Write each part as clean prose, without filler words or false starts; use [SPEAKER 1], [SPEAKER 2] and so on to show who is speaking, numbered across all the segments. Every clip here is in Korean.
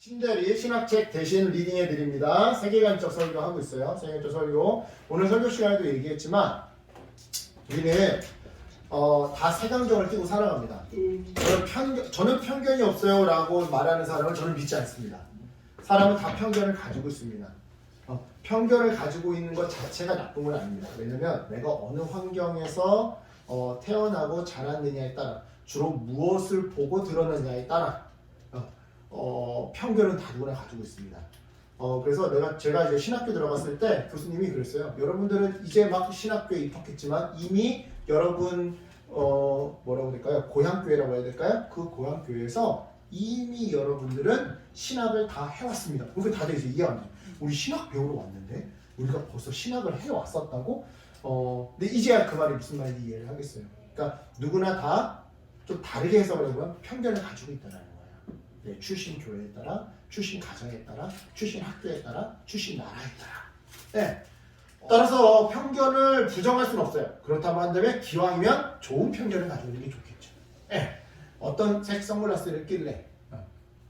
[SPEAKER 1] 신대리 신학책 대신 리딩해 드립니다. 세계관적 설교 하고 있어요. 세계관적 설교. 오늘 설교 시간에도 얘기했지만 우리는 다 세강정을 끼고 살아갑니다. 저는 편견이 없어요 라고 말하는 사람을 저는 믿지 않습니다. 사람은 다 편견을 가지고 있습니다. 편견을 가지고 있는 것 자체가 나쁜 건 아닙니다. 왜냐면 내가 어느 환경에서 태어나고 자랐느냐에 따라 주로 무엇을 보고 들었느냐에 따라 편견은 다 누구나 가지고 있습니다. 그래서 제가 이제 신학교 들어갔을 때 교수님이 그랬어요. 여러분들은 이제 막 신학교에 입학했지만 이미 여러분 뭐라고 될까요? 고향교회라고 해야 될까요? 그 고향교회에서 이미 여러분들은 신학을 다 해왔습니다. 그게 다들 이제 이해합니다. 우리 신학 배우러 왔는데 우리가 벌써 신학을 해왔었다고? 근데 이제야 그 말이 무슨 말인지 이해를 하겠어요. 그러니까 누구나 다 좀 다르게 해석을 해보면 편견을 가지고 있다는 거예요. 네, 출신 교회에 따라, 출신 가정에 따라, 출신 학교에 따라, 출신 나라에 따라. 네. 따라서 편견을 부정할 수는 없어요. 그렇다고 한다면 기왕이면 좋은 편견을 가지고 있는 게 좋겠죠. 네. 어떤 색 선글라스를 낄래?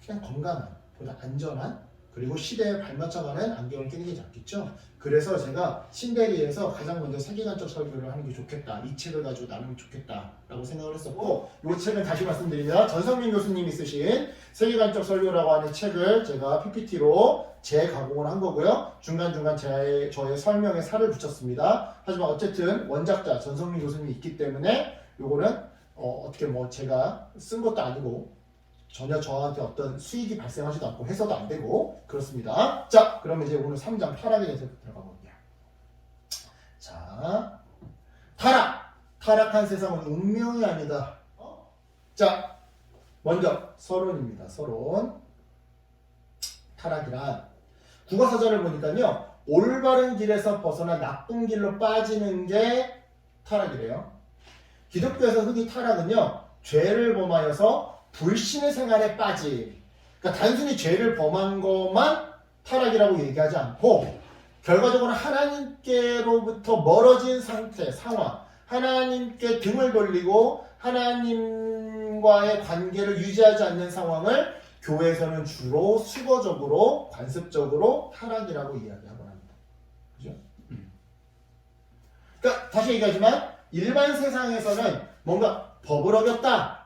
[SPEAKER 1] 그냥 건강한, 보다 안전한, 그리고 시대에 발맞춰가는 안경을 끼는 게 낫겠죠. 그래서 제가 신대리에서 가장 먼저 세계관적 설교를 하는 게 좋겠다. 이 책을 가지고 나누면 좋겠다라고 생각을 했었고, 이 책은 다시 말씀드리면 전성민 교수님이 쓰신 세계관적 설교라고 하는 책을 제가 PPT로 재가공을 한 거고요. 중간중간 저의 설명에 살을 붙였습니다. 하지만 어쨌든 원작자 전성민 교수님이 있기 때문에 요거는 어떻게 제가 쓴 것도 아니고 전혀 저한테 어떤 수익이 발생하지도 않고 해서도 안 되고 그렇습니다. 자, 그러면 이제 오늘 3장 타락에 대해서 들어가 볼게요. 자, 타락한 세상은 운명이 아니다. 자, 먼저 서론입니다. 서론. 타락이란 국어사전을 보니까요, 올바른 길에서 벗어나 나쁜 길로 빠지는 게 타락이래요. 기독교에서 흔히 타락은요, 죄를 범하여서 불신의 생활에 빠짐. 그러니까 단순히 죄를 범한 것만 타락이라고 얘기하지 않고 결과적으로 하나님께로부터 멀어진 상태, 상황, 하나님께 등을 돌리고 하나님과의 관계를 유지하지 않는 상황을 교회에서는 주로 수거적으로, 관습적으로 타락이라고 이야기하곤 합니다. 그죠? 그러니까 다시 얘기하지만 일반 세상에서는 뭔가 법을 어겼다,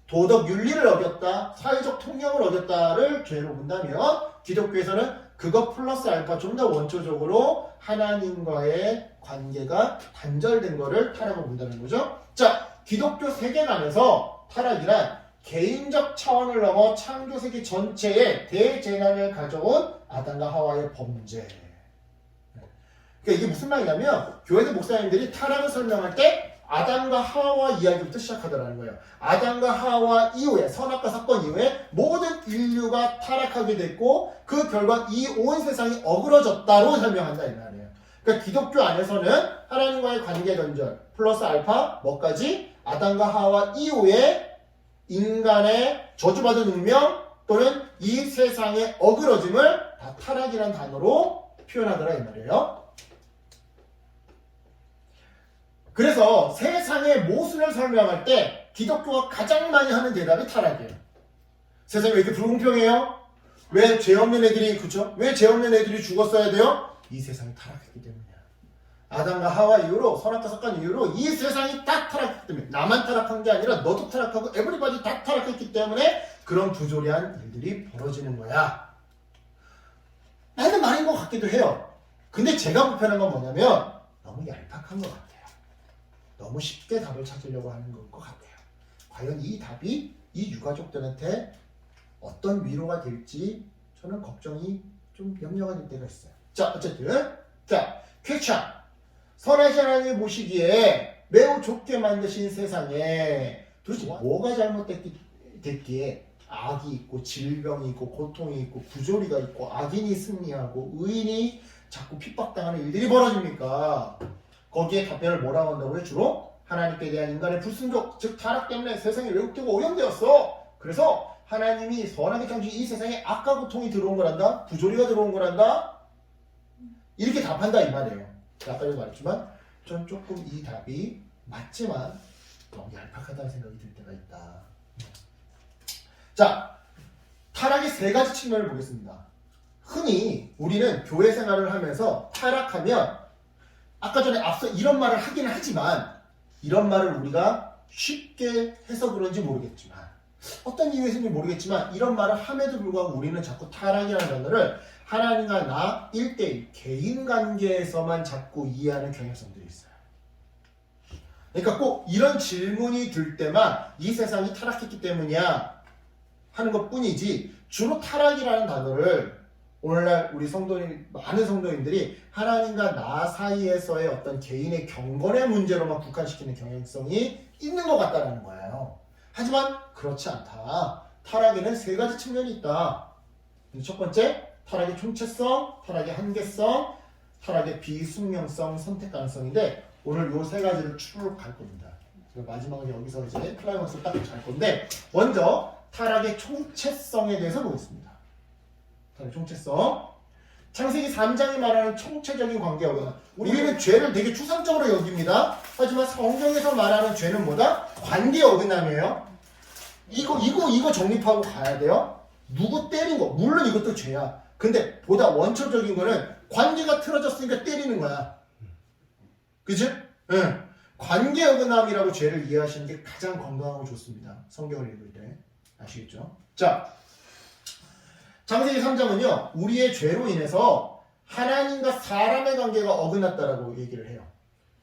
[SPEAKER 1] 도덕 윤리를 어겼다, 사회적 통념을 어겼다를 죄로 본다면 기독교에서는 그것 플러스 알파 좀 더 원초적으로 하나님과의 관계가 단절된 거를 타락으로 본다는 거죠. 자, 기독교 세계관에서 타락이란 개인적 차원을 넘어 창조 세계 전체에 대재난을 가져온 아담과 하와의 범죄. 그러니까 이게 무슨 말이냐면 교회의 목사님들이 타락을 설명할 때 아담과 하와 이야기부터 시작하더라는 거예요. 아담과 하와 이후에, 선악과 사건 이후에 모든 인류가 타락하게 됐고 그 결과 이 온 세상이 어그러졌다로 설명한다 이 말이에요. 그러니까 기독교 안에서는 하나님과의 관계 단절 플러스 알파 뭐까지? 아담과 하와 이후에 인간의 저주받은 운명 또는 이 세상의 어그러짐을 다 타락이라는 단어로 표현하더라 이 말이에요. 그래서 세상의 모순을 설명할 때 기독교가 가장 많이 하는 대답이 타락이에요. 세상이 왜 이렇게 불공평해요? 왜 죄 없는 애들이, 그쵸? 왜 죄 없는 애들이 죽었어야 돼요? 이 세상이 타락했기 때문이야. 아담과 하와 이후로, 선악과 사건 이후로 이 세상이 다 타락했기 때문에 나만 타락한 게 아니라 너도 타락하고 에브리바디 다 타락했기 때문에 그런 부조리한 일들이 벌어지는 거야. 맞는 말인 것 같기도 해요. 근데 제가 불편한 건 뭐냐면 너무 얄팍한 것 같아요. 너무 쉽게 답을 찾으려고 하는 것 같아요. 과연 이 답이 이 유가족들한테 어떤 위로가 될지 저는 걱정이 좀 염려가 될 때가 있어요. 자, 어쨌든 퀘션. 선하신 하나님이 보시기에 매우 좋게 만드신 세상에 도대체 뭐가 잘못됐기에 악이 있고 질병이 있고 고통이 있고 부조리가 있고 악인이 승리하고 의인이 자꾸 핍박당하는 일들이 벌어집니까? 거기에 답변을 뭐라고 한다고요? 주로 하나님께 대한 인간의 불순종, 즉 타락 때문에 세상이 왜곡되고 오염되었어. 그래서 하나님이 선하게 창조한 이 세상에 악과 고통이 들어온 거란다, 부조리가 들어온 거란다, 이렇게 답한다 이 말이에요. 아까도 말했지만 전 조금 이 답이 맞지만 너무 얄팍하다는 생각이 들 때가 있다. 자, 타락의 세 가지 측면을 보겠습니다. 흔히 우리는 교회 생활을 하면서 타락하면 아까 전에 앞서 이런 말을 하긴 하지만 이런 말을 우리가 쉽게 해서 그런지 모르겠지만 어떤 이유에서인지 모르겠지만 이런 말을 함에도 불구하고 우리는 자꾸 타락이라는 단어를 하나님과 나 1대1 개인 관계에서만 자꾸 이해하는 경향성들이 있어요. 그러니까 꼭 이런 질문이 들 때만 이 세상이 타락했기 때문이야 하는 것 뿐이지 주로 타락이라는 단어를 오늘날 우리 성도인, 많은 성도인들이 하나님과 나 사이에서의 어떤 개인의 경건의 문제로만 국한시키는 경향성이 있는 것 같다는 거예요. 하지만 그렇지 않다. 타락에는 세 가지 측면이 있다. 첫 번째, 타락의 총체성, 타락의 한계성, 타락의 비숙명성, 선택 가능성인데 오늘 요 세 가지를 쭉 갈 겁니다. 마지막은 여기서 이제 클라이막스를 딱 갈 건데 먼저 타락의 총체성에 대해서 보겠습니다. 타락의 총체성. 창세기 3장이 말하는 총체적인 관계어근. 우리는 죄를 되게 추상적으로 여깁니다. 하지만 성경에서 말하는 죄는 뭐다? 관계 어긋남이에요. 이거 정립하고 가야 돼요. 누구 때린 거. 물론 이것도 죄야. 근데 보다 원초적인 거는 관계가 틀어졌으니까 때리는 거야. 그치? 응. 관계 어긋남이라고 죄를 이해하시는 게 가장 건강하고 좋습니다. 성경을 읽을 때. 아시겠죠? 자, 창세기 3장은요. 우리의 죄로 인해서 하나님과 사람의 관계가 어긋났다라고 얘기를 해요.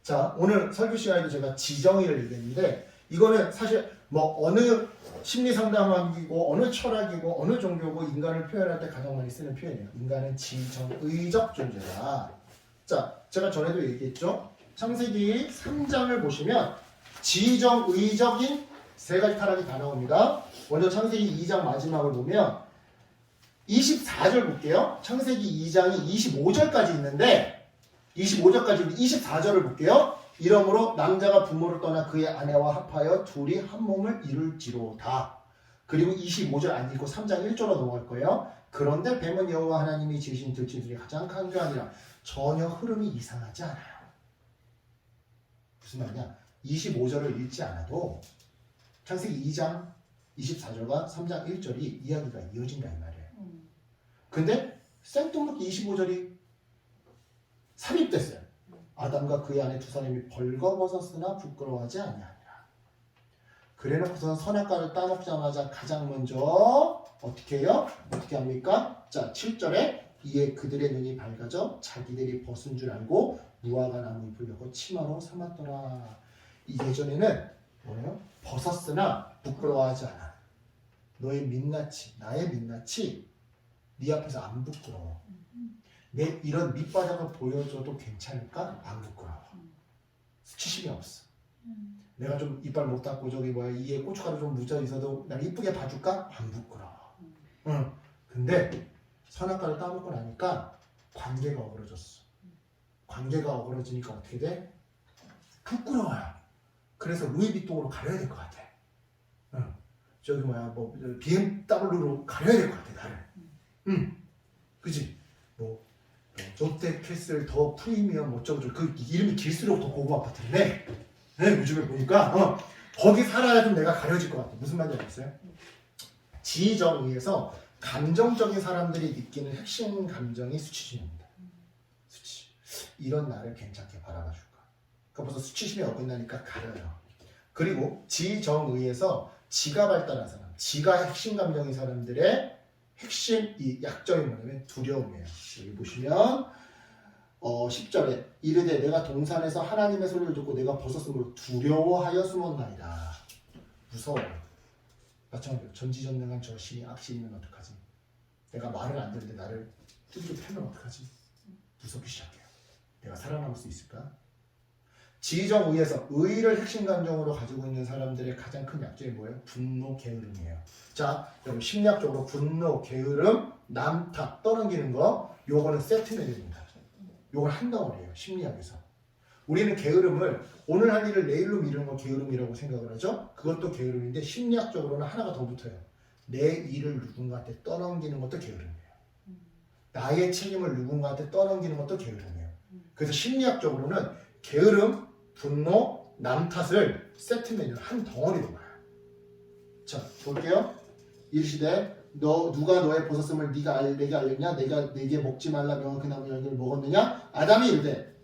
[SPEAKER 1] 자, 오늘 설교 시간에도 제가 지정의를 얘기했는데 이거는 사실 뭐 어느 심리 상담학이고 어느 철학이고 어느 종교고 인간을 표현할 때 가장 많이 쓰는 표현이에요. 인간은 지정의적 존재다. 자, 제가 전에도 얘기했죠. 창세기 3장을 보시면 지정의적인 세 가지 타락이 다 나옵니다. 먼저 창세기 2장 마지막을 보면 24절 볼게요. 창세기 2장이 25절까지 있는데 25절까지 24절을 볼게요. 이러므로 남자가 부모를 떠나 그의 아내와 합하여 둘이 한 몸을 이룰지로다. 그리고 25절 안 읽고 3장 1절로 넘어갈 거예요. 그런데 뱀은 여호와 하나님이 지으신 들짐 중에 가장 강교하니라. 전혀 흐름이 이상하지 않아요. 무슨 말이냐? 25절을 읽지 않아도 창세기 2장 24절과 3장 1절이 이야기가 이어진다 이 말이에요. 근데 생뚱맞게 25절이 삽입됐어요. 아담과 그의 아내 두 사람이 벌거벗었으나 부끄러워하지 아니하니라. 그래놓고서 선악과를 따먹자마자 가장 먼저 어떻게 해요? 어떻게 합니까? 자, 7절에 이에 그들의 눈이 밝아져 자기들이 벗은 줄 알고 무화과 나무 잎을 베고 치마로 삼았더라. 이 예전에는 뭐예요? 벗었으나 부끄러워하지 않아. 너의 민낯이, 나의 민낯이 네 앞에서 안 부끄러워. 내 이런 밑바닥을 보여줘도 괜찮을까? 안 부끄러워. 수치심이 없어. 내가 좀 이빨 못 닦고 저기 뭐야 이에 고춧가루 좀 묻어 있어도 날 이쁘게 봐줄까? 안 부끄러워. 응. 근데 선악과를 따먹고 나니까 관계가 어그러졌어. 관계가 어그러지니까 어떻게 돼? 부끄러워요. 그래서 루이비통으로 가려야 될 것 같아. 응. 저기 뭐야 뭐 BMW로 가려야 될 것 같아 나를. 응. 그치? 뭐 조텍캐슬 더 프리미엄 어쩌고저쩌고 그 이름이 길수록 더 고급 아파트인데 네, 요즘에 보니까 거기 살아야 좀 내가 가려질 것 같아. 무슨 말인지 알겠어요? 지정의에서 감정적인 사람들이 느끼는 핵심 감정이 수치심입니다. 수치. 이런 나를 괜찮게 바라봐 줄까? 그러니까 벌써 수치심이 어긋나니까 가려요. 그리고 지정의에서 지가 발달한 사람, 지가 핵심 감정인 사람들의 핵심 이 약점이 뭐냐면 두려움이에요. 여기 보시면 10절에 이르되 내가 동산에서 하나님의 소리를 듣고 내가 벗었으므로 두려워하여 숨었나이다. 무서워요. 마찬가지로 전지전능한 저 신이 악신이면 어떡하지? 내가 말을 안 듣는데 나를 뚜드려 패면 어떡하지? 무섭기 시작해요. 내가 살아남을 수 있을까? 지정의에서 의를 핵심 감정으로 가지고 있는 사람들의 가장 큰 약점이 뭐예요? 분노, 게으름이에요. 자, 여러분 심리학적으로 분노, 게으름, 남탓, 떠넘기는 거 요거는 세트 메뉴입니다. 요걸 한 덩어리예요. 심리학에서. 우리는 게으름을 오늘 할 일을 내일로 미루는 거 게으름이라고 생각을 하죠. 그것도 게으름인데 심리학적으로는 하나가 더 붙어요. 내 일을 누군가한테 떠넘기는 것도 게으름이에요. 나의 책임을 누군가한테 떠넘기는 것도 게으름이에요. 그래서 심리학적으로는 게으름, 분노, 남 탓을 세트 메뉴로 한 덩어리로 봐요. 자, 볼게요. 이르시되 너 누가 너의 벗었음을 내게 알렸냐? 내가 내게 먹지 말라 명한 그 나무 열매를 먹었느냐? 아담이 이르되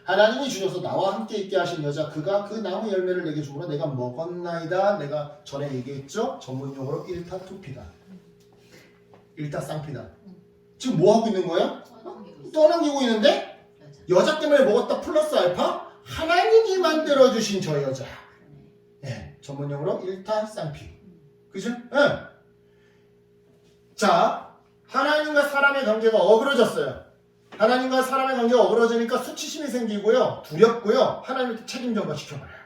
[SPEAKER 1] 하나님이 주셔서 나와 함께 있게 하신 여자 그가 그 나무 열매를 내게 주므로 내가 먹었나이다. 내가 전에 얘기했죠? 전문용어로 일타투피다. 일타쌍피다. 지금 뭐 하고 있는 거예요? 떠넘기고 있는데 여자 때문에 먹었다 플러스 알파 하나님이 만들어주신 저 여자. 네, 전문용어로 일타쌍피. 그죠? 네. 자, 하나님과 사람의 관계가 어그러졌어요. 하나님과 사람의 관계가 어그러지니까 수치심이 생기고요. 두렵고요. 하나님한테 책임 전가시켜버려요.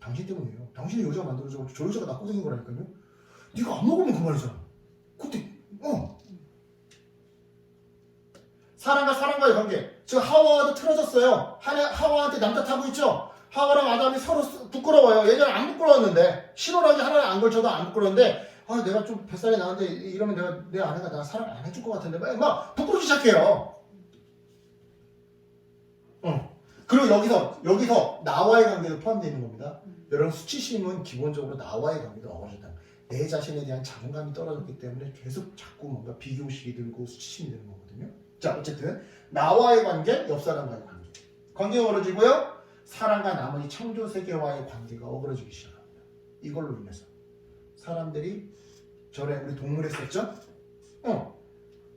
[SPEAKER 1] 당신 때문이에요. 당신이 여자가 만들어져서 저 여자가 낳고 생긴 거라니까요. 네가 안 먹으면 그만이잖아. 근데 사람과 사람과의 관계. 지금 하와도 틀어졌어요. 하와한테 남탓 하고 있죠. 하와랑 아담이 서로 부끄러워요. 예전에 안 부끄러웠는데 신혼하기 하나를 안 걸쳐도 안 부끄러웠는데 내가 좀 뱃살이 나는데 이러면 내 아내가 나 사랑 안 해줄 것 같은데 막 부끄러우기 시작해요. 그리고 여기서 나와의 관계도 포함되어 있는 겁니다. 여러분 수치심은 기본적으로 나와의 관계도 어그러졌다. 내 자신에 대한 자존감이 떨어졌기 때문에 계속 자꾸 뭔가 비교의식이 들고 수치심이 드는 거거든요. 자, 어쨌든 나와의 관계, 옆 사람과의 관계. 관계가 어그러지고요. 사람과 나머지 창조 세계와의 관계가 어그러지기 시작합니다. 이걸로 인해서 사람들이 전에 우리 동물 했었죠?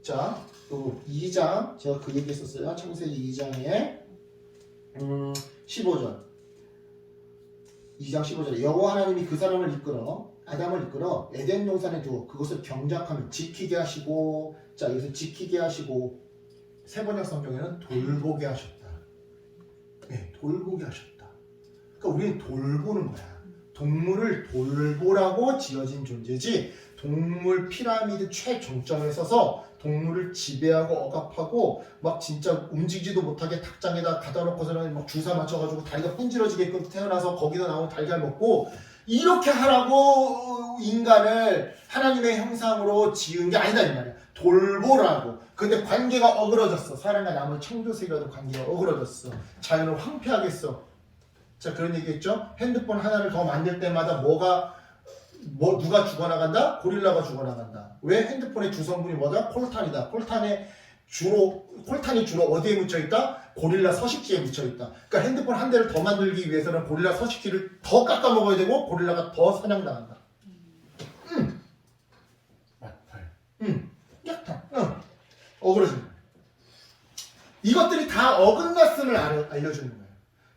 [SPEAKER 1] 자, 또 2장 제가 그 얘기 했었어요. 창세기 2장에 15절 2장 15절에 여호와 하나님이 그 사람을 아담을 이끌어 에덴 동산에 두어 그것을 경작하며 지키게 하시고 자 여기서 지키게 하시고 세번역 성경에는 돌보게 하셨다. 네, 돌보게 하셨다. 그러니까 우리는 돌보는 거야. 동물을 돌보라고 지어진 존재지 동물 피라미드 최정점에 서서 동물을 지배하고 억압하고 막 진짜 움직이지도 못하게 닭장에다 가다 놓고서는 막 주사 맞춰가지고 다리가 분질러지게끔 태어나서 거기서 나온 달걀 먹고 이렇게 하라고 인간을 하나님의 형상으로 지은 게 아니다 이 말이야. 돌보라고. 근데 관계가 어그러졌어. 사람과 남은 창조세계와도 관계가 어그러졌어. 자연을 황폐하겠어. 자 그런 얘기했죠. 핸드폰 하나를 더 만들 때마다 누가 죽어나간다? 고릴라가 죽어나간다. 왜? 핸드폰의 주성분이 뭐다? 콜탄이다. 콜탄이 주로 어디에 묻혀있다? 고릴라 서식지에 묻혀있다. 그러니까 핸드폰 한 대를 더 만들기 위해서는 고릴라 서식지를 더 깎아먹어야 되고 고릴라가 더 사냥당한다. 약탈. 어그러지는 거예요. 이것들이 다 어긋났음을 알려주는 거예요.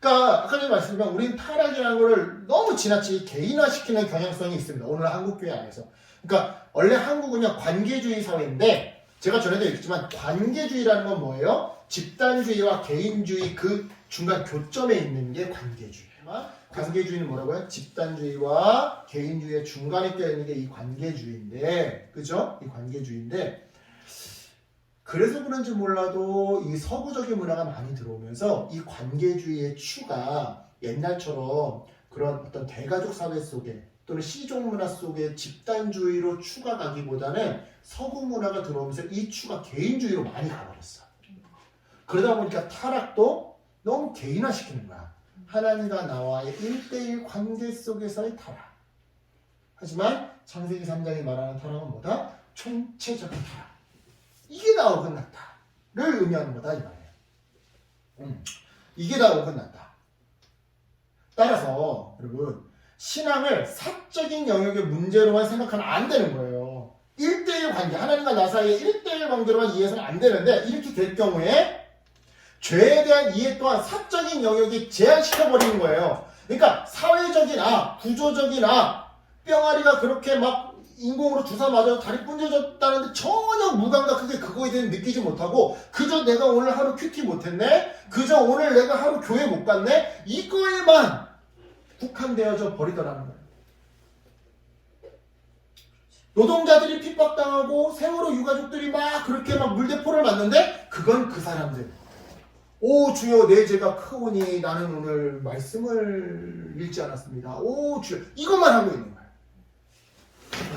[SPEAKER 1] 그러니까 아까 전에 말씀드린 우리는 타락이라는 것을 너무 지나치게 개인화시키는 경향성이 있습니다. 오늘 한국교회 안에서. 그러니까 원래 한국은요 관계주의 사회인데 제가 전에도 얘기했지만 관계주의라는 건 뭐예요? 집단주의와 개인주의 그 중간 교점에 있는 게 관계주의예요. 관계주의는 뭐라고요? 집단주의와 개인주의의 중간에 껴있는 게 이 관계주의인데 그죠? 이 관계주의인데 그래서 그런지 몰라도 이 서구적인 문화가 많이 들어오면서 이 관계주의의 추가 옛날처럼 그런 어떤 대가족 사회 속에 또는 시종 문화 속에 집단주의로 추가 가기보다는 서구 문화가 들어오면서 이 추가 개인주의로 많이 가버렸어. 그러다 보니까 타락도 너무 개인화시키는 거야. 하나님과 나와의 1대1 관계 속에서의 타락. 하지만 창세기 3장이 말하는 타락은 뭐다? 총체적인 타락. 이게 다 어긋났다를 의미하는 거다 이 말이에요. 이게 다 어긋났다. 따라서 여러분 신앙을 사적인 영역의 문제로만 생각하면 안 되는 거예요. 1대1 관계, 하나님과 나 사이의 1대1 관계로만 이해해서는 안 되는데 이렇게 될 경우에 죄에 대한 이해 또한 사적인 영역에 제한시켜버리는 거예요. 그러니까 사회적인 구조적인 뿅아리가 그렇게 막 인공으로 주사 맞아서 다리 분져졌다는데 전혀 무감각하게 그거에 대해 느끼지 못하고 그저 내가 오늘 하루 큐티 못했네? 그저 오늘 내가 하루 교회 못 갔네? 이거에만 국한되어져 버리더라는 거예요. 노동자들이 핍박당하고 세월호 유가족들이 막 그렇게 막 물대포를 맞는데 그건 그 사람들. 오 주여 내 죄가 크오니 나는 오늘 말씀을 읽지 않았습니다. 오 주여 이것만 하고 있는 거예요.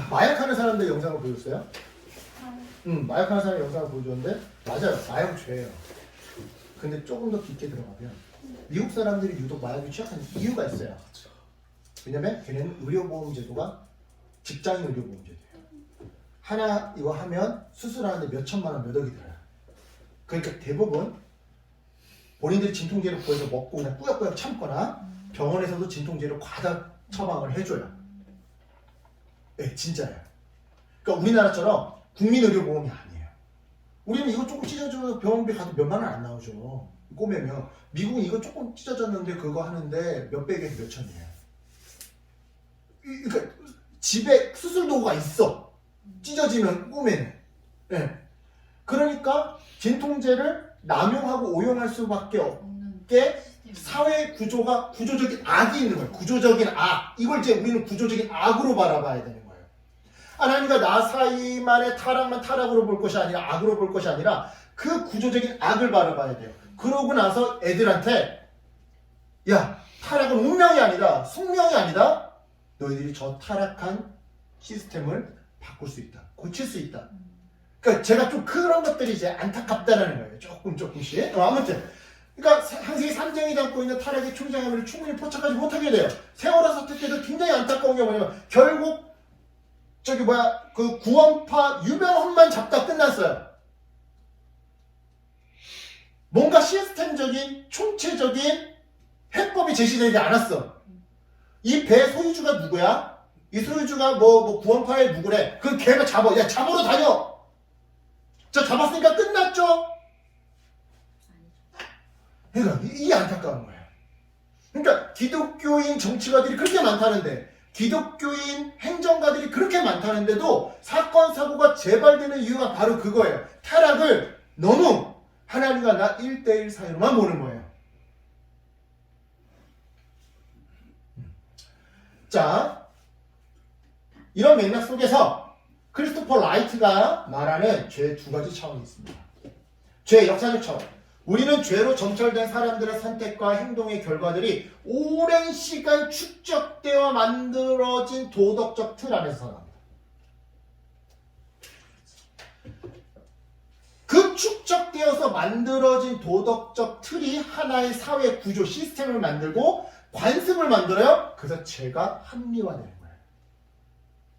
[SPEAKER 1] 마약하는 사람들 영상을 보여줬어요? 마약하는 사람 영상을 보여줬는데 맞아요. 마약 죄예요. 근데 조금 더 깊게 들어가면 미국 사람들이 유독 마약에 취약한 이유가 있어요. 왜냐면 걔네는 의료보험제도가 직장인 의료보험제도예요. 하나 이거 하면 수술하는데 몇 천만 원, 몇 억이 들어요. 그러니까 대부분 본인들이 진통제를 구해서 먹고 그냥 꾸역꾸역 참거나 병원에서도 진통제를 과다 처방을 해줘요. 네, 진짜예요. 그러니까 우리나라처럼 국민의료보험이 아니에요. 우리는 이거 조금 찢어져서 병원비 가도 몇만 원 안 나오죠. 꼬매면. 미국은 이거 조금 찢어졌는데 그거 하는데 몇백에서 몇천이에요. 그러니까 집에 수술 도구가 있어. 찢어지면 꼬매는. 네. 그러니까 진통제를 남용하고 오용할 수밖에 없게 사회 구조가 구조적인 악이 있는 거예요. 구조적인 악. 이걸 이제 우리는 구조적인 악으로 바라봐야 되는 거예요. 하나님과 나 사이만의 타락만 타락으로 볼 것이 아니라 악으로 볼 것이 아니라 그 구조적인 악을 바라봐야 돼요. 그러고 나서 애들한테 야, 타락은 운명이 아니다. 숙명이 아니다. 너희들이 저 타락한 시스템을 바꿀 수 있다. 고칠 수 있다. 그러니까 제가 좀 그런 것들이 이제 안타깝다라는 거예요. 조금씩. 아무튼 그러니까 항생이 삼정이 담고 있는 타락의 총장함을 충분히 포착하지 못하게 돼요. 세월호 사태 때도 굉장히 안타까운 게 뭐냐면 결국 그 구원파 유병헌만 잡다 끝났어요. 뭔가 시스템적인 총체적인 해법이 제시되지 않았어. 이 배 소유주가 누구야? 이 소유주가 뭐 구원파의 누구래? 그 걔가 잡아. 야, 잡으러 다녀. 자, 잡았으니까 끝났죠? 그러니까 이게 안타까운 거예요. 그러니까 기독교인 정치가들이 그렇게 많다는데, 기독교인 행정가들이 그렇게 많다는데도 사건 사고가 재발되는 이유가 바로 그거예요. 타락을 너무 하나님과 나 1대1 사이로만 보는 거예요. 자, 이런 맥락 속에서 크리스토퍼 라이트가 말하는 죄의 두 가지 차원이 있습니다. 죄의 역사적 차원. 우리는 죄로 점철된 사람들의 선택과 행동의 결과들이 오랜 시간 축적되어 만들어진 도덕적 틀 안에서 살아갑니다. 그 축적되어서 만들어진 도덕적 틀이 하나의 사회 구조 시스템을 만들고 관습을 만들어요. 그래서 죄가 합리화되는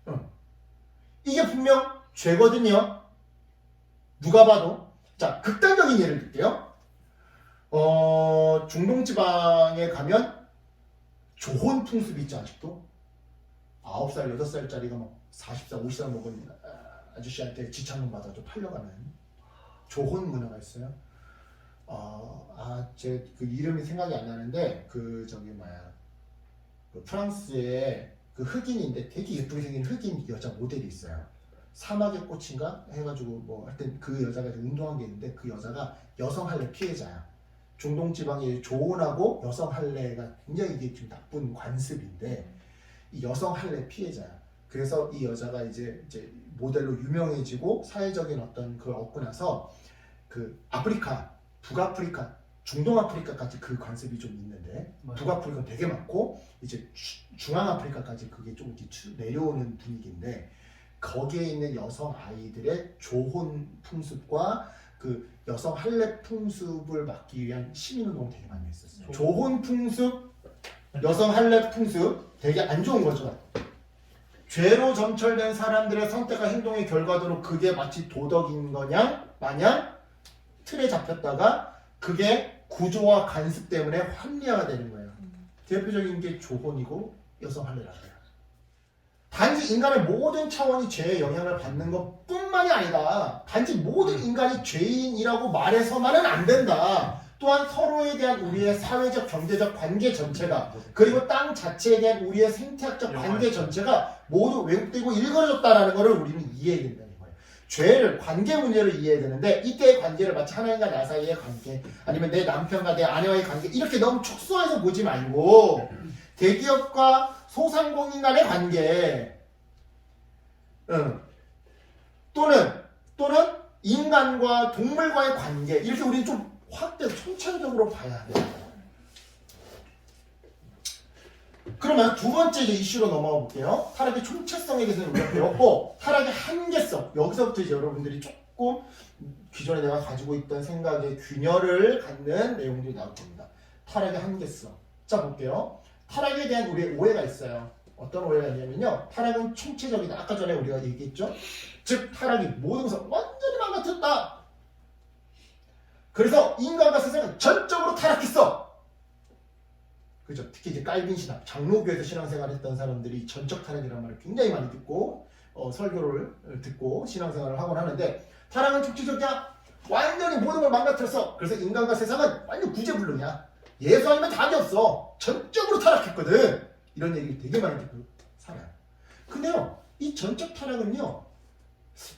[SPEAKER 1] 거예요. 이게 분명 죄거든요. 누가 봐도. 자, 극단적인 예를 들게요. 중동 지방에 가면 조혼 풍습이 있죠, 아직도. 9살, 8살짜리가 막 40살, 50살 먹은 아저씨한테 지창문 받아도 팔려가는 조혼 문화가 있어요. 제 그 이름이 생각이 안 나는데 그 프랑스의 그 흑인인데 되게 예쁘게 생긴 흑인 여자 모델이 있어요. 사막의 꽃인가 해가지고 뭐 하여튼 그 여자가 운동한 게 있는데 그 여자가 여성 할례 피해자야. 중동 지방의 조혼하고 여성 할례가 굉장히 이게 좀 나쁜 관습인데 이 여성 할례 피해자야. 그래서 이 여자가 이제 모델로 유명해지고 사회적인 어떤 그걸 얻고 나서 그 아프리카, 북아프리카, 중동 아프리카까지 그 관습이 좀 있는데 북아프리카 되게 많고 이제 중앙 아프리카까지 그게 좀 내려오는 분위기인데 거기에 있는 여성 아이들의 조혼 풍습과 그 여성 할례 풍습을 막기 위한 시민운동 되게 많이 했었어요. 조혼 풍습, 여성 할례 풍습 되게 안 좋은 거죠. 죄로 점철된 사람들의 선택과 행동의 결과대로 그게 마치 도덕인 거냐 마냥 틀에 잡혔다가 그게 구조와 간습 때문에 합리화가 되는 거예요. 대표적인 게 조혼이고 여성 할례라는 거예요. 단지 인간의 모든 차원이 죄의 영향을 받는 것 뿐만이 아니라 단지 모든 인간이 죄인이라고 말해서만은 안 된다. 또한 서로에 대한 우리의 사회적, 경제적 관계 전체가 그리고 땅 자체에 대한 우리의 생태학적 관계 전체가 모두 왜곡되고 일그러졌다는 것을 우리는 이해해야 된다는 거예요. 죄를, 관계 문제를 이해해야 되는데 이때의 관계를 마치 하나님과 나 사이의 관계 아니면 내 남편과 내 아내와의 관계 이렇게 너무 축소해서 보지 말고 대기업과 소상공인 간의 관계 또는 인간과 동물과의 관계 이렇게 우리는 좀 확대 총체적으로 봐야 돼요. 그러면 두 번째 이슈로 넘어가 볼게요. 타락의 총체성에 대해서 우리가 배웠고 타락의 한계성 여기서부터 이제 여러분들이 조금 기존에 내가 가지고 있던 생각의 균열을 갖는 내용들이 나올 겁니다. 타락의 한계성. 자 볼게요. 타락에 대한 우리의 오해가 있어요. 어떤 오해가 있냐면요. 타락은 총체적이다. 아까 전에 우리가 얘기했죠. 즉 타락이 모든 것을 완전히 망가뜨렸다. 그래서 인간과 세상은 전적으로 타락했어. 그죠? 특히 이제 깔빈 신학, 장로교에서 신앙생활을 했던 사람들이 전적 타락이라는 말을 굉장히 많이 듣고 설교를 듣고 신앙생활을 하곤 하는데, 타락은 총체적이야. 완전히 모든 걸 망가뜨렸어. 그래서 인간과 세상은 완전 구제불능이야. 예수 아니면 답이 없어. 전적으로 타락했거든. 이런 얘기를 되게 많이 듣고 살아요. 근데요, 이 전적 타락은요,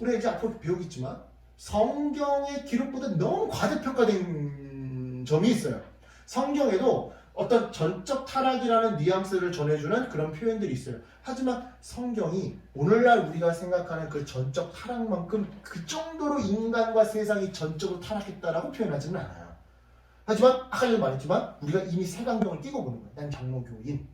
[SPEAKER 1] 우리가 이제 앞으로 배우겠지만 성경의 기록보다 너무 과대평가된 점이 있어요. 성경에도 어떤 전적 타락이라는 뉘앙스를 전해주는 그런 표현들이 있어요. 하지만 성경이 오늘날 우리가 생각하는 그 전적 타락만큼 그 정도로 인간과 세상이 전적으로 타락했다라고 표현하지는 않아요. 하지만 아까 전에 말했지만 우리가 이미 색안경을 끼고 보는 거예요. 난 장로교인,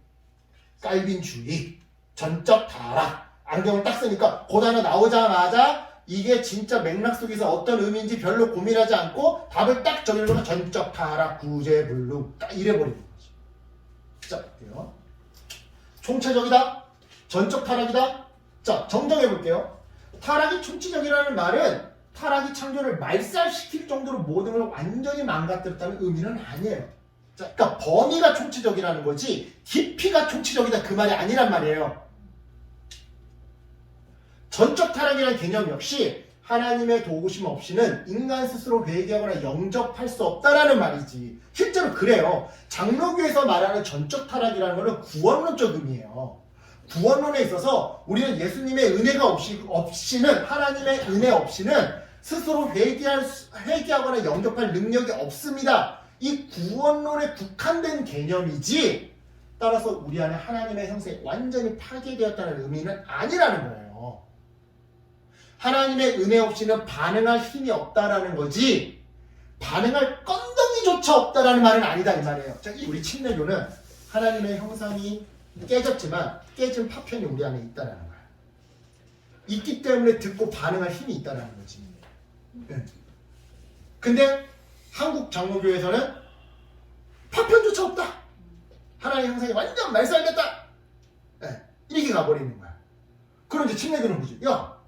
[SPEAKER 1] 깔빈주의, 전적 타락. 안경을 딱 쓰니까 곧 하나 나오자마자 이게 진짜 맥락 속에서 어떤 의미인지 별로 고민하지 않고 답을 딱 정해놓으면 전적 타락, 구제불능 딱 이래버리는 거지. 자, 볼게요. 총체적이다, 전적 타락이다. 자, 정정해 볼게요. 타락이 총체적이라는 말은 타락이 창조를 말살시킬 정도로 모든 걸 완전히 망가뜨렸다는 의미는 아니에요. 자, 그러니까 범위가 총체적이라는 거지 깊이가 총체적이다 그 말이 아니란 말이에요. 전적 타락이라는 개념 역시 하나님의 도우심 없이는 인간 스스로 회개하거나 영접할 수 없다라는 말이지. 실제로 그래요. 장로교에서 말하는 전적 타락이라는 것은 구원론적 의미예요. 구원론에 있어서 우리는 예수님의 은혜가 없이는, 하나님의 은혜 없이는 스스로 회개하거나 영접할 능력이 없습니다. 이 구원론에 국한된 개념이지, 따라서 우리 안에 하나님의 형성이 완전히 파괴되었다는 의미는 아니라는 거예요. 하나님의 은혜 없이는 반응할 힘이 없다라는 거지, 반응할 건더기조차 없다라는 말은 아니다 이 말이에요. 자, 우리 침례교는 하나님의 형상이 깨졌지만 깨진 파편이 우리 안에 있다라는 거야. 있기 때문에 듣고 반응할 힘이 있다라는 거지. 네. 근데 한국 장로교에서는 파편조차 없다. 하나님의 형상이 완전 말살됐다. 네. 이렇게 가버리는 거야. 그럼 이제 침례교는 뭐지? 야,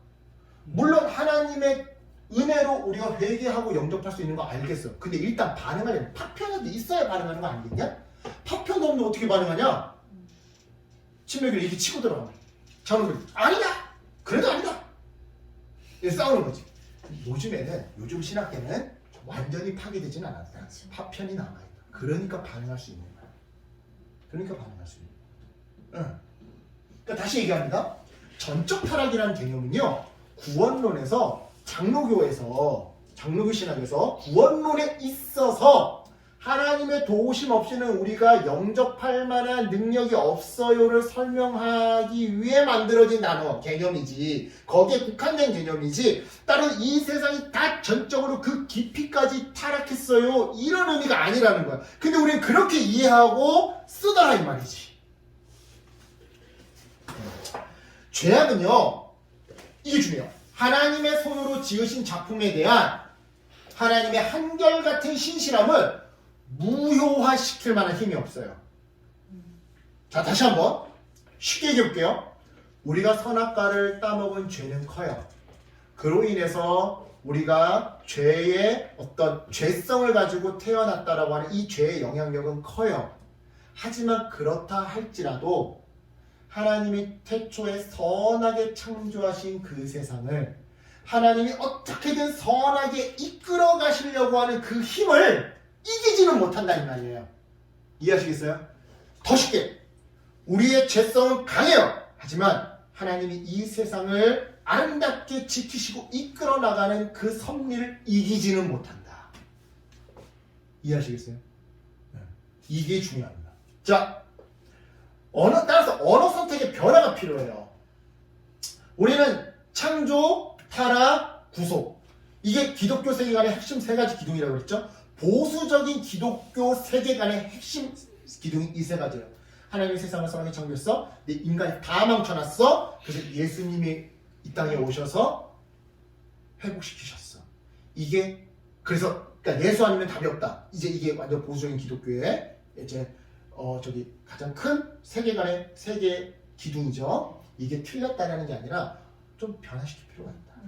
[SPEAKER 1] 물론 하나님의 은혜로 우리가 회개하고 영접할 수 있는 거 알겠어. 근데 일단 반응하려면 파편이 있어야 반응하는 거 아니겠냐? 파편도 없는데 어떻게 반응하냐? 침례교를 이렇게 치고 들어가는 거야. 장로교는 아니다! 그래도 아니다! 이렇게 싸우는 거지. 요즘 신학계는 완전히 파괴되지는 않았다. 파편이 남아있다. 그러니까 반응할 수 있는 거야. 그러니까 다시 얘기합니다. 전적 타락이라는 개념은요, 구원론에서 장로교 신학에서 구원론에 있어서 하나님의 도우심 없이는 우리가 영접할 만한 능력이 없어요를 설명하기 위해 만들어진 단어, 개념이지, 거기에 국한된 개념이지, 따로 이 세상이 다 전적으로 그 깊이까지 타락했어요 이런 의미가 아니라는 거야. 근데 우리는 그렇게 이해하고 쓰더라 이 말이지. 죄악은요, 이게 중요해요. 하나님의 손으로 지으신 작품에 대한 하나님의 한결같은 신실함을 무효화시킬 만한 힘이 없어요. 자, 다시 한번 쉽게 얘기해 볼게요. 우리가 선악과를 따먹은 죄는 커요. 그로 인해서 우리가 죄의 어떤 죄성을 가지고 태어났다라고 하는 이 죄의 영향력은 커요. 하지만 그렇다 할지라도 하나님이 태초에 선하게 창조하신 그 세상을 하나님이 어떻게든 선하게 이끌어 가시려고 하는 그 힘을 이기지는 못한다는 말이에요. 이해하시겠어요? 더 쉽게, 우리의 죄성은 강해요. 하지만 하나님이 이 세상을 아름답게 지키시고 이끌어 나가는 그 섭리를 이기지는 못한다. 이해하시겠어요? 이게 중요합니다. 자, 따라서 언어 선택의 변화가 필요해요. 우리는 창조, 타락, 구속, 이게 기독교 세계관의 핵심 세 가지 기둥이라고 그랬죠. 보수적인 기독교 세계관의 핵심 기둥이 이 세 가지예요. 하나님이 세상을 선하게 창조했어. 내 인간이 다 망쳐놨어. 그래서 예수님이 이 땅에 오셔서 회복시키셨어. 이게 그래서 그러니까 예수 아니면 답이 없다. 이제 이게 완전 보수적인 기독교의 이제 가장 큰 세계관의 세계 기둥이죠. 이게 틀렸다는 게 아니라 좀 변화시킬 필요가 있다.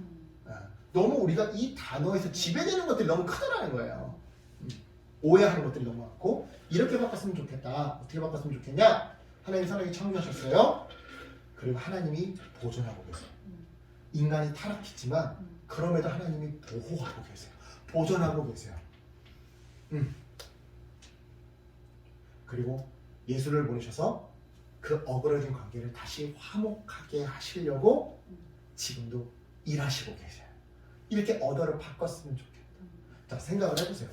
[SPEAKER 1] 너무 우리가 이 단어에서 지배되는 것들이 너무 크다라는 거예요. 오해하는 것들이 너무 많고 이렇게 바꿨으면 좋겠다. 어떻게 바꿨으면 좋겠냐? 하나님이 사람에게 창조하셨어요. 그리고 하나님이 보존하고 계세요. 인간이 타락했지만 그럼에도 하나님이 보호하고 계세요. 보존하고 계세요. 그리고 예수를 보내셔서 그 어그러진 관계를 다시 화목하게 하시려고 지금도 일하시고 계세요. 이렇게 어더를 바꿨으면 좋겠다. 자, 생각을 해보세요.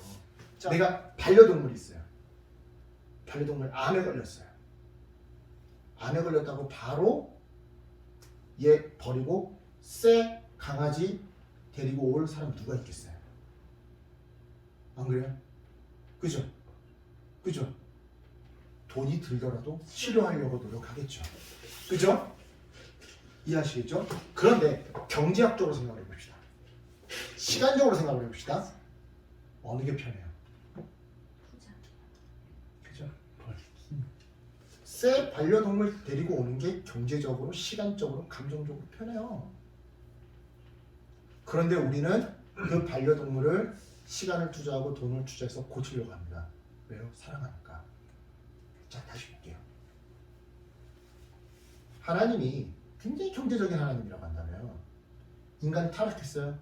[SPEAKER 1] 자, 내가 반려동물이 있어요. 반려동물 암에 걸렸어요. 암에 걸렸다고 바로 얘 버리고 새 강아지 데리고 올 사람 누가 있겠어요? 안 그래요? 그죠? 그죠? 돈이 들더라도 치료하려고 노력하겠죠. 그죠? 이해하시겠죠? 그런데 경제학적으로 생각을 해봅시다. 시간적으로 생각을 해봅시다. 어느 게 편해요? 그죠? 새 반려동물 데리고 오는 게 경제적으로, 시간적으로, 감정적으로 편해요. 그런데 우리는 그 반려동물을 시간을 투자하고 돈을 투자해서 고치려고 합니다. 왜요? 사랑하니까. 자, 다시 볼게요. 하나님이 굉장히 경제적인 하나님이라고 한다면 인간이 타락했어요?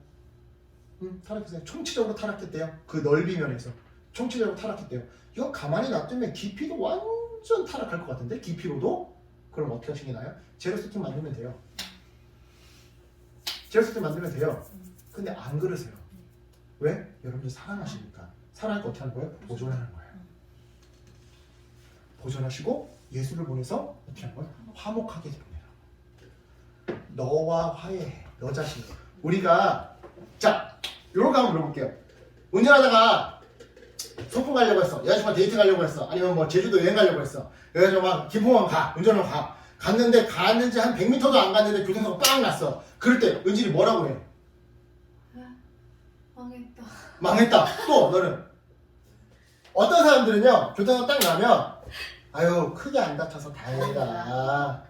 [SPEAKER 1] 타락했어요. 총체적으로 타락했대요. 그 넓이 면에서 총체적으로 타락했대요. 이거 가만히 놔두면 깊이도 완전 타락할 것 같은데? 깊이로도? 그럼 어떻게 하시는 게 나아요? 제로세팅 만들면 돼요. 제로세팅 만들면 돼요. 근데 안 그러세요. 왜? 여러분들 사랑하시니까. 사랑하니까 어떻게 하는 거예요? 보존하는 거예요. 보존하시고 예수를 보내서 어떻게 하는 거예요? 화목하게 보내라. 너와 화해해. 너 자신. 우리가 자, 요런 거 한번 물어볼게요. 운전하다가 소풍 가려고 했어. 여자친구랑 데이트 가려고 했어. 아니면 뭐 제주도 여행 가려고 했어. 여자친구 막 김포만 가. 운전을 가. 갔는데 갔는지 한 100m도 안 갔는데 교통사고 빵 났어. 그럴 때 은진이 뭐라고 해?
[SPEAKER 2] 망했다.
[SPEAKER 1] 망했다. 또 너는? 어떤 사람들은요. 교통사고 딱 나면 아유 크게 안 다쳐서 다행이다.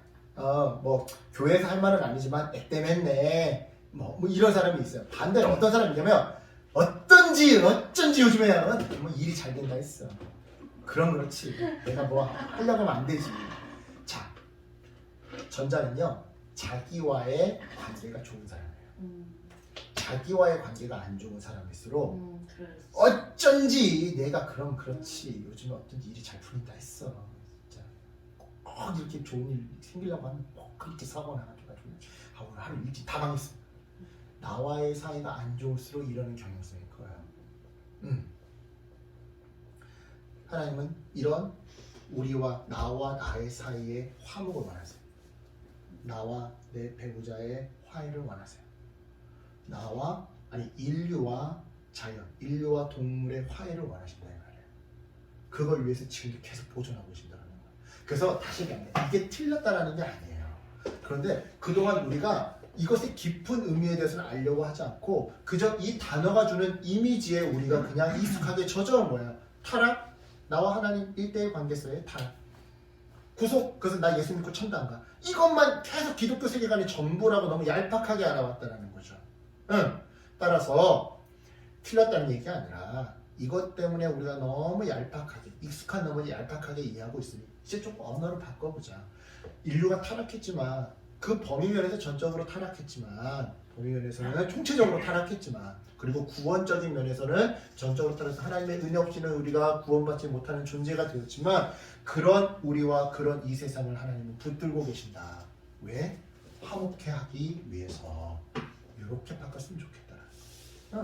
[SPEAKER 1] 뭐 교회에서 할 말은 아니지만 액땜했네. 뭐 이런 사람이 있어요. 반대로 어떤 사람이냐면 어쩐지 요즘에 뭐 일이 잘 된다 했어. 그럼 그렇지. 내가 뭐 하려고 하면 안 되지. 자, 전자는요. 자기와의 관계가 좋은 사람이에요. 자기와의 관계가 안 좋은 사람일수록 어쩐지 내가 그럼 그렇지. 요즘에 어쩐지 일이 잘 풀린다 했어. 진짜 꼭 이렇게 좋은 일 생기려고 하면 꼭 그렇게 사고나 가지고 오늘 하루 일찍 다 망했어. 나와의 사이가 안 좋을수록 이러는 경향성이 커요. 하나님은 이런 우리와 나와 나의 사이에 화목을 원하세요. 나와 내 배우자의 화해를 원하세요. 나와 인류와 자연, 인류와 동물의 화해를 원하신다 이 말이에요. 그걸 위해서 지금도 계속 보존하고 계신다는 거예요. 그래서 다시 얘기합니다. 이게 틀렸다라는 게 아니에요. 그런데 그동안 우리가 이것의 깊은 의미에 대해서는 알려고 하지 않고 그저 이 단어가 주는 이미지에 우리가 그냥 익숙하게 젖어온 거야. 타락, 나와 하나님 1대1 관계에서의 타락. 구속, 그것은 나 예수 믿고 천당 가. 이것만 계속 기독교 세계관의 전부라고 너무 얄팍하게 알아왔다는 거죠. 따라서 틀렸다는 얘기가 아니라 이것 때문에 우리가 너무 얄팍하게, 익숙한 나머지 얄팍하게 이해하고 있으니 이제 조금 언어를 바꿔보자. 인류가 타락했지만 그 범위 면에서 전적으로 타락했지만 범위 면에서는 총체적으로 타락했지만 그리고 구원적인 면에서는 전적으로 타락해서 하나님의 은혜 없이는 우리가 구원받지 못하는 존재가 되었지만 그런 우리와 그런 이 세상을 하나님은 붙들고 계신다. 왜? 화목해 하기 위해서 이렇게 바꿨으면 좋겠다.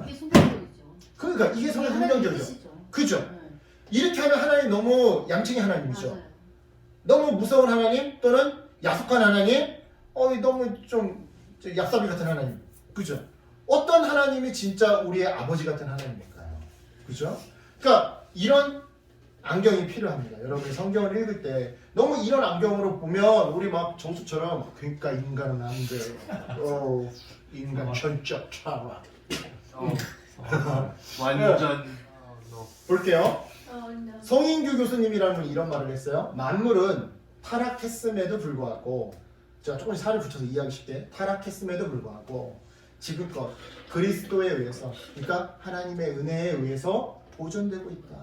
[SPEAKER 2] 이게 성경적이죠.
[SPEAKER 1] 그러니까 이게 성경 긍정적이죠. 그죠?
[SPEAKER 2] 네.
[SPEAKER 1] 이렇게 하면 하나님 너무 양측의 하나님이죠.
[SPEAKER 2] 맞아요.
[SPEAKER 1] 너무 무서운 하나님 또는 야속한 하나님 너무 좀 얍삽이 같은 하나님. 그죠? 어떤 하나님이 진짜 우리의 아버지 같은 하나님일까요? 그죠? 그러니까 이런 안경이 필요합니다. 여러분이 성경을 읽을 때 너무 이런 안경으로 보면 우리 막 정수처럼 그러니까 인간은 안 돼. 인간 전적 차와.
[SPEAKER 3] 완전
[SPEAKER 1] 볼게요.
[SPEAKER 2] 네.
[SPEAKER 1] 성인규 교수님이라는 분이 이런 말을 했어요. 만물은 타락했음에도 불구하고 제가 조금씩 살을 붙여서 이해하기 쉽게 타락했음에도 불구하고 지금껏 그리스도에 의해서, 그러니까 하나님의 은혜에 의해서 보존되고 있다.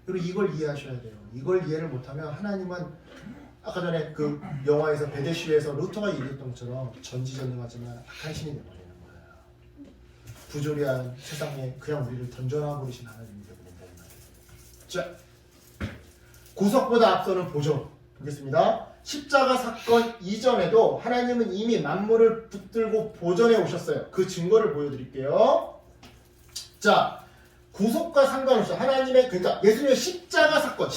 [SPEAKER 1] 그리고 이걸 이해하셔야 돼요. 이걸 이해를 못하면 하나님은 아까 전에 그 영화에서 베데시에서 루터가 얘기했던 것처럼 전지전능하지만 악한 신이 되어버리는 거예요. 부조리한 세상에 그냥 우리를 던져놔 버리신 하나님이 되어버린다 이 말이에요. 자, 구속보다 앞서는 보존 보겠습니다. 십자가 사건 이전에도 하나님은 이미 만물을 붙들고 보존해 오셨어요. 그 증거를 보여드릴게요. 자, 구속과 상관없이 하나님의, 그러니까 예수님의 십자가 사건과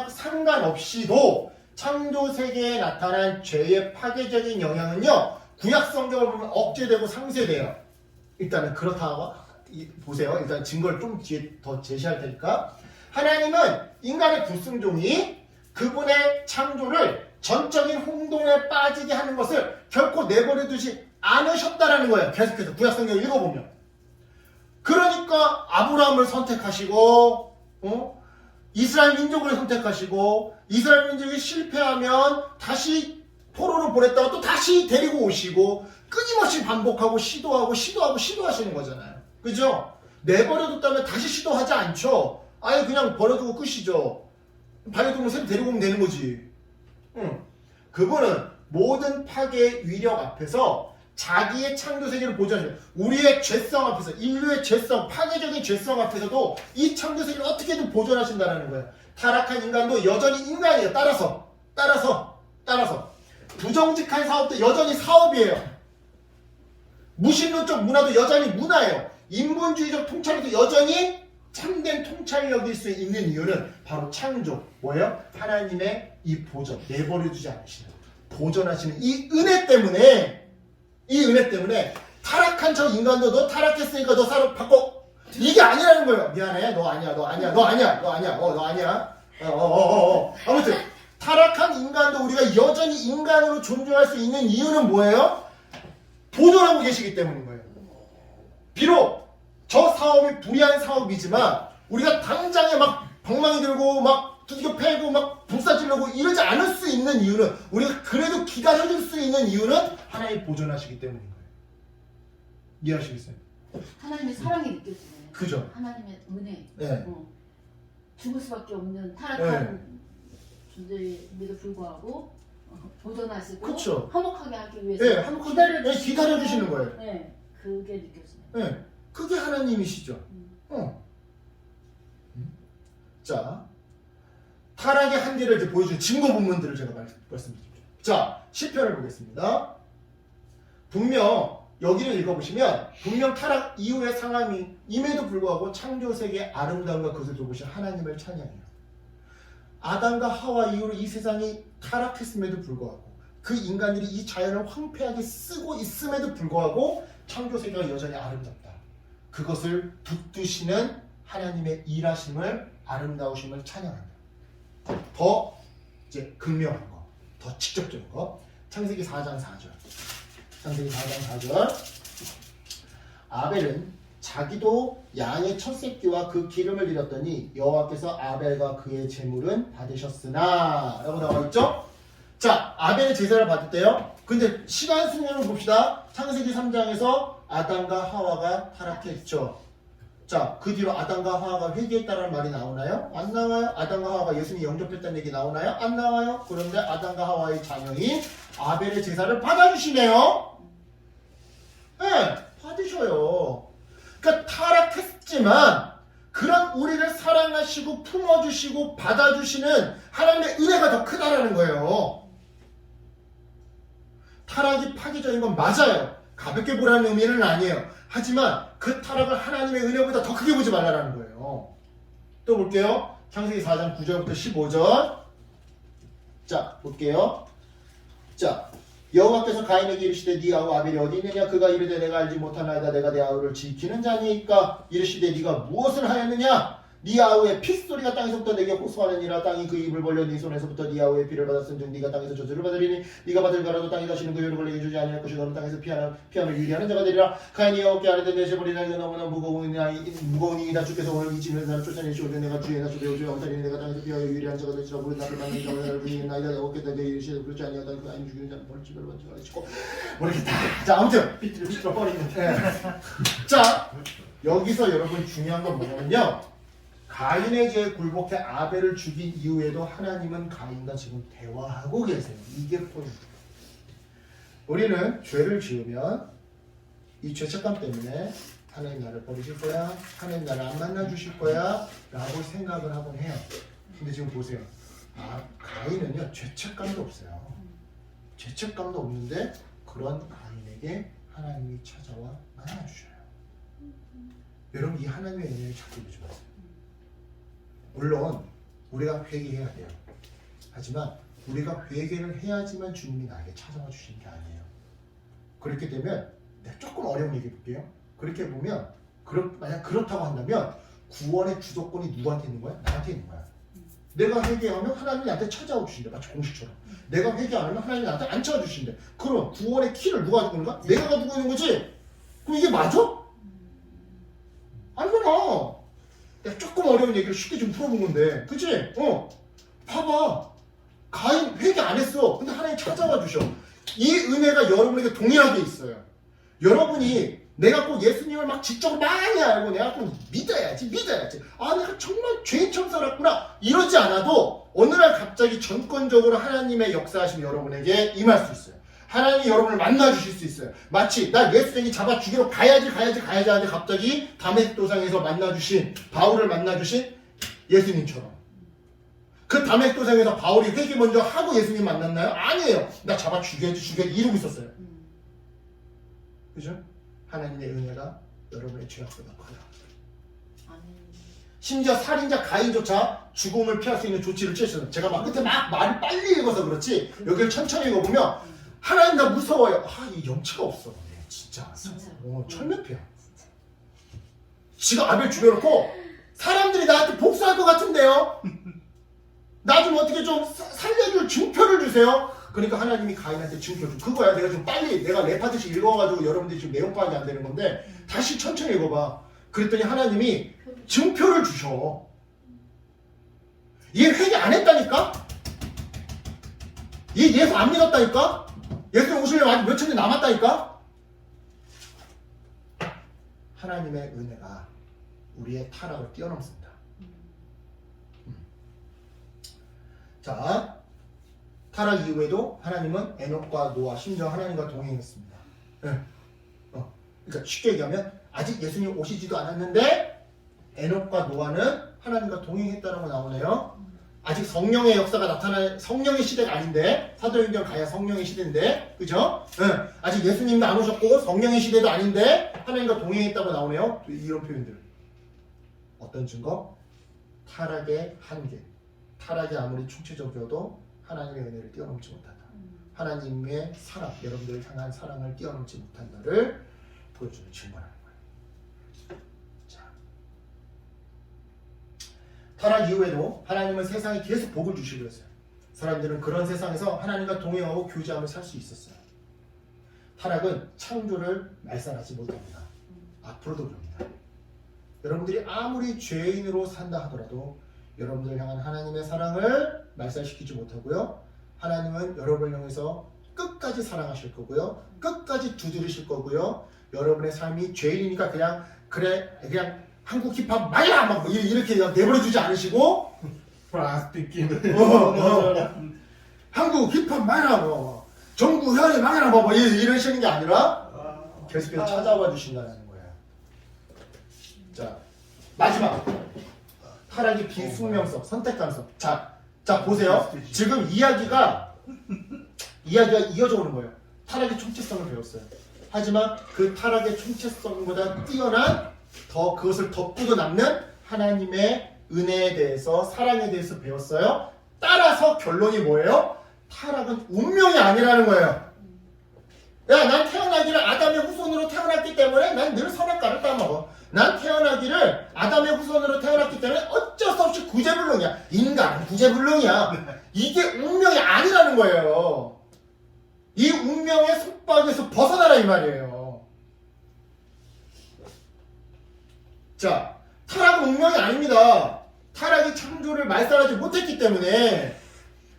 [SPEAKER 1] 상관없이도 창조 세계에 나타난 죄의 파괴적인 영향은요, 구약 성경을 보면 억제되고 상쇄돼요. 일단은 그렇다고 보세요. 일단 증거를 좀 뒤에 더 제시할 테니까. 하나님은 인간의 불순종이 그분의 창조를 전적인 혼동에 빠지게 하는 것을 결코 내버려 두지 않으셨다라는 거예요. 계속해서 구약 성경을 읽어보면. 그러니까 아브라함을 선택하시고, 이스라엘 민족을 선택하시고, 이스라엘 민족이 실패하면 다시 포로로 보냈다가 또 다시 데리고 오시고, 끊임없이 반복하고 시도하시는 거잖아요. 그죠? 내버려뒀다면 다시 시도하지 않죠. 아예 그냥 버려두고 끝이죠. 반려동물 새로 데리고 오면 되는 거지. 그분은 모든 파괴의 위력 앞에서 자기의 창조 세계를 보존해요. 우리의 죄성 앞에서, 인류의 죄성, 파괴적인 죄성 앞에서도 이 창조 세계를 어떻게든 보존하신다는 거예요. 타락한 인간도 여전히 인간이에요. 따라서 부정직한 사업도 여전히 사업이에요. 무신론적 문화도 여전히 문화예요. 인본주의적 통찰력도 여전히 참된 통찰력일 수 있는 이유는 바로 창조, 뭐예요? 하나님의 이 보존, 내버려두지 않으시는, 보존하시는 이 은혜 때문에 타락한 저 인간도 너 타락했으니까 너 사람 바꿔, 이게 아니라는 거예요. 미안해, 너 아니야. 아무튼 타락한 인간도 우리가 여전히 인간으로 존중할 수 있는 이유는 뭐예요? 보존하고 계시기 때문인 거예요. 비록 저 사업이 불의한 사업이지만 우리가 당장에 막 방망이 들고 막 두들겨 패고 막 불사지르고 이러지 않을 수 있는 이유는, 우리가 그래도 기다려줄 수 있는 이유는 하나님 보존하시기 때문인 거예요. 이해하시겠어요?
[SPEAKER 2] 하나님의 사랑이 느껴지네.
[SPEAKER 1] 그죠?
[SPEAKER 2] 하나님의 은혜.
[SPEAKER 1] 네.
[SPEAKER 2] 죽을 수밖에 없는 타락한 존재임에도 불구하고 보존하시고
[SPEAKER 1] 그쵸.
[SPEAKER 2] 화목하게 하기 위해서
[SPEAKER 1] 네, 기다려주시는 거예요.
[SPEAKER 2] 네, 그게 느껴지네.
[SPEAKER 1] 네, 그게 하나님이시죠. 자, 타락의 한계를 이제 보여주는 증거 본문들을 제가 말씀드릴게요. 자, 시편을 보겠습니다. 분명 여기를 읽어보시면 분명 타락 이후의 상황임에도 불구하고 창조 세계의 아름다움과 그것을 돌보신 하나님을 찬양해요. 아담과 하와 이후로 이 세상이 타락했음에도 불구하고, 그 인간들이 이 자연을 황폐하게 쓰고 있음에도 불구하고 창조 세계가 여전히 아름답다. 그것을 붙드시는 하나님의 일하심을, 아름다우심을 찬양한다. 더 이제 극명한 거, 더 직접적인 거. 창세기 4장 4절. 창세기 4장 4절. 아벨은 자기도 양의 첫 새끼와 그 기름을 드렸더니 여호와께서 아벨과 그의 제물은 받으셨으나 라고 나와있죠. 자, 아벨의 제사를 받았대요. 근데 시간 순서를 봅시다. 창세기 3장에서 아담과 하와가 타락했죠. 자, 그 뒤로 아담과 하와가 회개했다는 말이 나오나요? 안 나와요. 아담과 하와가 예수님이 영접했다는 얘기 나오나요? 안 나와요. 그런데 아담과 하와의 자녀인 아벨의 제사를 받아주시네요. 네, 받으셔요. 그러니까 타락했지만 그런 우리를 사랑하시고 품어주시고 받아주시는 하나님의 은혜가 더 크다라는 거예요. 타락이 파괴적인 건 맞아요. 가볍게 보라는 의미는 아니에요. 하지만 그 타락을 하나님의 은혜보다 더 크게 보지 말라는 거예요. 또 볼게요. 창세기 4장 9절부터 15절. 자, 볼게요. 자, 여호와께서 가인에게 이르시되 네 아우 아벨이 어디 있느냐? 그가 이르되 내가 알지 못하나이다. 내가 내 아우를 지키는 자니까. 이르시되 네가 무엇을 하였느냐? 네 아우의 핏소리가 땅에서부터 내게 호소하느니라. 땅이 그 입을 벌려 네 손에서부터 네 아우의 피를 받았은즉 네가 땅에서 저주를 받으리니 네가 받을 가라도 땅이 다시는 그 유력을 내게 주지 아니할 것이 너는 땅에서 피함을 유리하는 자가 되리라. 가인이 여호와께 아뢰되 내 제벌이 나이가 너무나 무거우니이다. 주께서 오늘 이 집에서 나를 쫓아내시오되 내가 주의 나 주의 오주의 엄살이니 내가 땅에서 피하여 유리한 자가 되시라. 우리 나를 받는 자가 나를 부인나이다. 여호와께 내게 이르시되 그렇지 아니하다. 그 아인 죽이는 자는 벌집을 받지 말으시고 모르겠다. 자 아무튼 삐뚤 뻔했는데 자 여기서 여러분 중요한 건 뭐냐면요. 가인의 죄에 굴복해 아벨을 죽인 이후에도 하나님은 가인과 지금 대화하고 계세요. 이게 포인트. 우리는 죄를 지으면 이 죄책감 때문에 하나님 나를 버리실 거야, 하나님 나를 안 만나 주실 거야 라고 생각을 하곤 해요. 근데 지금 보세요. 가인은요 죄책감도 없어요. 죄책감도 없는데 그런 가인에게 하나님이 찾아와 만나 주셔요. 여러분 이 하나님의 은혜를 찾고 계지 마세요. 물론 우리가 회개해야 돼요. 하지만 우리가 회개를 해야지만 주님이 나에게 찾아와 주시는 게 아니에요. 그렇게 되면 내가 조금 어려운 얘기 볼게요. 그렇게 보면 만약 그렇다고 한다면 구원의 주도권이 누구한테 있는 거야? 나한테 있는 거야. 내가 회개하면 하나님이 나한테 찾아와 주신대. 마치 공식처럼. 내가 회개 안 하면 하나님이 나한테 안 찾아와 주신대. 그럼 구원의 키를 누가 가지고 있는 거야? 내가 가지고 있는 거지? 그럼 이게 맞아? 아니구나. 내가 조금 어려운 얘기를 쉽게 좀 풀어본 건데, 그치? 봐봐. 가인 회개 안 했어. 근데 하나님 찾아와 주셔. 이 은혜가 여러분에게 동일하게 있어요. 여러분이 내가 꼭 예수님을 막 지적으로 많이 알고 내가 꼭 믿어야지. 내가 정말 죄인처럼 살았구나. 이러지 않아도 어느 날 갑자기 전권적으로 하나님의 역사하심이 여러분에게 임할 수 있어요. 하나님이 여러분을 만나 주실 수 있어요. 마치 나 예수님이 잡아 죽이러 가야지 하는데 갑자기 다메섹도상에서 만나 주신 바울을 만나 주신 예수님처럼. 그 다메섹도상에서 바울이 회개 먼저 하고 예수님 만났나요? 아니에요. 나 잡아 죽여야지 이러고 있었어요. 그죠? 하나님의 은혜가 여러분의 죄악보다 커요. 심지어 살인자 가인조차 죽음을 피할 수 있는 조치를 취했어요. 제가 막 끝에 막 말을 빨리 읽어서 그렇지 여기를 천천히 읽어보면 하나님 나 무서워요. 이 염치가 없어. 진짜. 철면피야. 지가 아벨 죽여놓고 사람들이 나한테 복수할 것 같은데요. 나 좀 어떻게 좀 살려줄 증표를 주세요. 그러니까 하나님이 가인한테 증표 줘. 그거야. 내가 좀 빨리 내가 랩하듯이 읽어가지고 여러분들이 지금 내용 파악이 안 되는 건데 다시 천천히 읽어봐. 그랬더니 하나님이 증표를 주셔. 얘 회개 안 했다니까? 얘 예수 안 믿었다니까? 예수님 오시려면 아직 몇 천년 남았다니까? 하나님의 은혜가 우리의 타락을 뛰어넘습니다. 자, 타락 이후에도 하나님은 에녹과 노아, 심지어 하나님과 동행했습니다. 그러니까 쉽게 얘기하면 아직 예수님 오시지도 않았는데 에녹과 노아는 하나님과 동행했다라고 나오네요. 아직 성령의 역사가 나타날 성령의 시대가 아닌데 사도행전 가야 성령의 시대인데 그죠? 아직 예수님도 안 오셨고 성령의 시대도 아닌데 하나님과 동행했다고 나오네요. 이런 표현들. 어떤 증거? 타락의 한계. 타락이 아무리 총체적이어도 하나님의 은혜를 뛰어넘지 못한다. 하나님의 사랑, 여러분들을 향한 사랑을 뛰어넘지 못한다를 보여주는 증거라는 거예요. 자, 타락 이후에도 하나님은 세상에 계속 복을 주시고 있어요. 사람들은 그런 세상에서 하나님과 동행하고 교제하며 살 수 있었어요. 타락은 창조를 말살하지 못합니다. 앞으로도 그럽니다. 여러분들이 아무리 죄인으로 산다 하더라도 여러분들 향한 하나님의 사랑을 말살시키지 못하고요. 하나님은 여러분을 향해서 끝까지 사랑하실 거고요. 끝까지 두드리실 거고요. 여러분의 삶이 죄인이니까 그냥 한국 힙합 말라 막 이렇게 내버려두지 않으시고 한국 힙합 말라 뭐 정부 현이 말라 뭐 이러시는 게 아니라 계속해서 찾아와 주신다는 거예요. 자, 마지막 타락의 비숙명성, 선택감성. 자 보세요. 지금 이야기가 이어져 오는 거예요. 타락의 총체성을 배웠어요. 하지만 그 타락의 총체성보다 뛰어난 그것을 덮고도 남는 하나님의 은혜에 대해서 사랑에 대해서 배웠어요. 따라서 결론이 뭐예요? 타락은 운명이 아니라는 거예요. 난 태어나기를 아담의 후손으로 태어났기 때문에 난 늘 선악과를 따먹어. 난 태어나기를 아담의 후손으로 태어났기 때문에 핍박에서 벗어나라 이 말이에요. 자, 타락은 운명이 아닙니다. 타락이 창조를 말살하지 못했기 때문에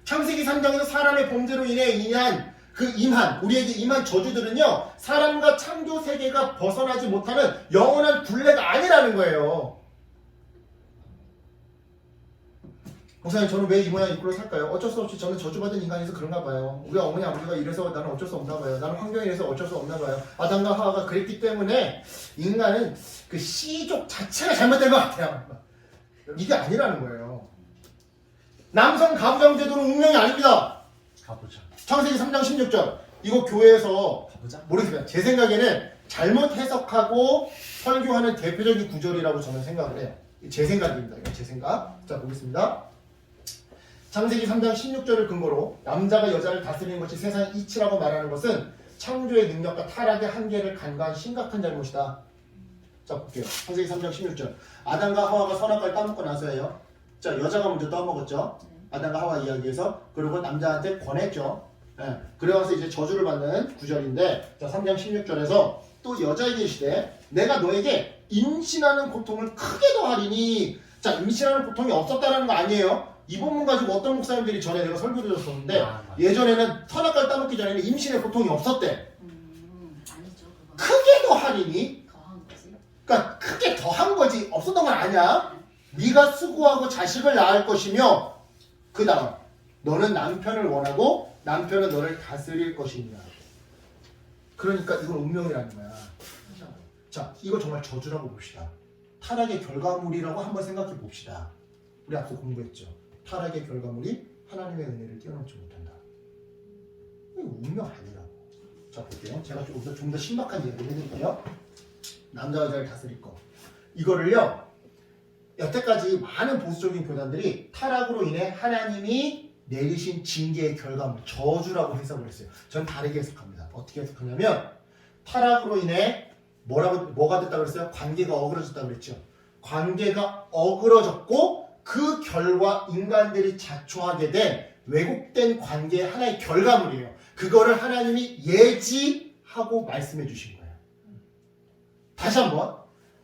[SPEAKER 1] 창세기 3장에서 사람의 범죄로 인해 우리에게 임한 저주들은요, 사람과 창조 세계가 벗어나지 못하는 영원한 굴레가 아니라는 거예요. 목사님, 저는 왜 이 모양 이 꼴로 살까요? 어쩔 수 없이 저는 저주받은 인간이라서 그런가 봐요. 우리 어머니 아버지가 이래서 나는 어쩔 수 없나 봐요. 나는 환경이 이래서 어쩔 수 없나 봐요. 아담과 하와가 그랬기 때문에 인간은 그 씨족 자체가 잘못된 것 같아요. 이게 아니라는 거예요. 남성 가부장제도는 운명이 아닙니다.
[SPEAKER 3] 가보자.
[SPEAKER 1] 창세기 3장 16절. 이거 교회에서
[SPEAKER 3] 가보자.
[SPEAKER 1] 모르겠어요. 제 생각에는 잘못 해석하고 설교하는 대표적인 구절이라고 저는 생각을 해요. 제 생각입니다. 이거 제 생각. 자, 보겠습니다. 창세기 3장 16절을 근거로 남자가 여자를 다스리는 것이 세상의 이치라고 말하는 것은 창조의 능력과 타락의 한계를 간과한 심각한 잘못이다. 자, 볼게요. 창세기 3장 16절. 아담과 하와가 선악과를 따먹고 나서예요. 자, 여자가 먼저 따먹었죠. 아담과 하와 이야기에서. 그리고 남자한테 권했죠. 예. 그래서 이제 저주를 받는 구절인데, 자, 3장 16절에서 또 여자에게 이르시되 내가 너에게 임신하는 고통을 크게 더하리니. 자, 임신하는 고통이 없었다라는 거 아니에요. 이 본문 가지고 어떤 목사님들이 전에 내가 설교드렸었는데 예전에는 선악과를 따먹기 전에는 임신의 고통이 없었대.
[SPEAKER 2] 아니죠. 그건
[SPEAKER 1] 크게 더하리니.
[SPEAKER 2] 더한 거지.
[SPEAKER 1] 그러니까 크게 더한 거지 없었던 건 아니야. 네가 수고하고 자식을 낳을 것이며 그 다음 너는 남편을 원하고 남편은 너를 다스릴 것이니라. 그러니까 이건 운명이라는 거야. 자, 이거 정말 저주라고 봅시다. 타락의 결과물이라고 한번 생각해 봅시다. 우리 앞서 공부했죠. 타락의 결과물이 하나님의 은혜를 뛰어넘지 못한다. 이거 운명 아니라고. 자, 볼게요. 제가 좀 더 신박한 얘기를 해드릴게요. 남자 여자를 다스릴 거. 이거를요, 여태까지 많은 보수적인 교단들이 타락으로 인해 하나님이 내리신 징계의 결과물, 저주라고 해석을 했어요. 전 다르게 해석합니다. 어떻게 해석하냐면 타락으로 인해 뭐가 됐다고 그랬어요? 관계가 어그러졌다고 그랬죠. 관계가 어그러졌고 그 결과 인간들이 자초하게 된 왜곡된 관계의 하나의 결과물이에요. 그거를 하나님이 예지하고 말씀해 주신 거예요. 다시 한번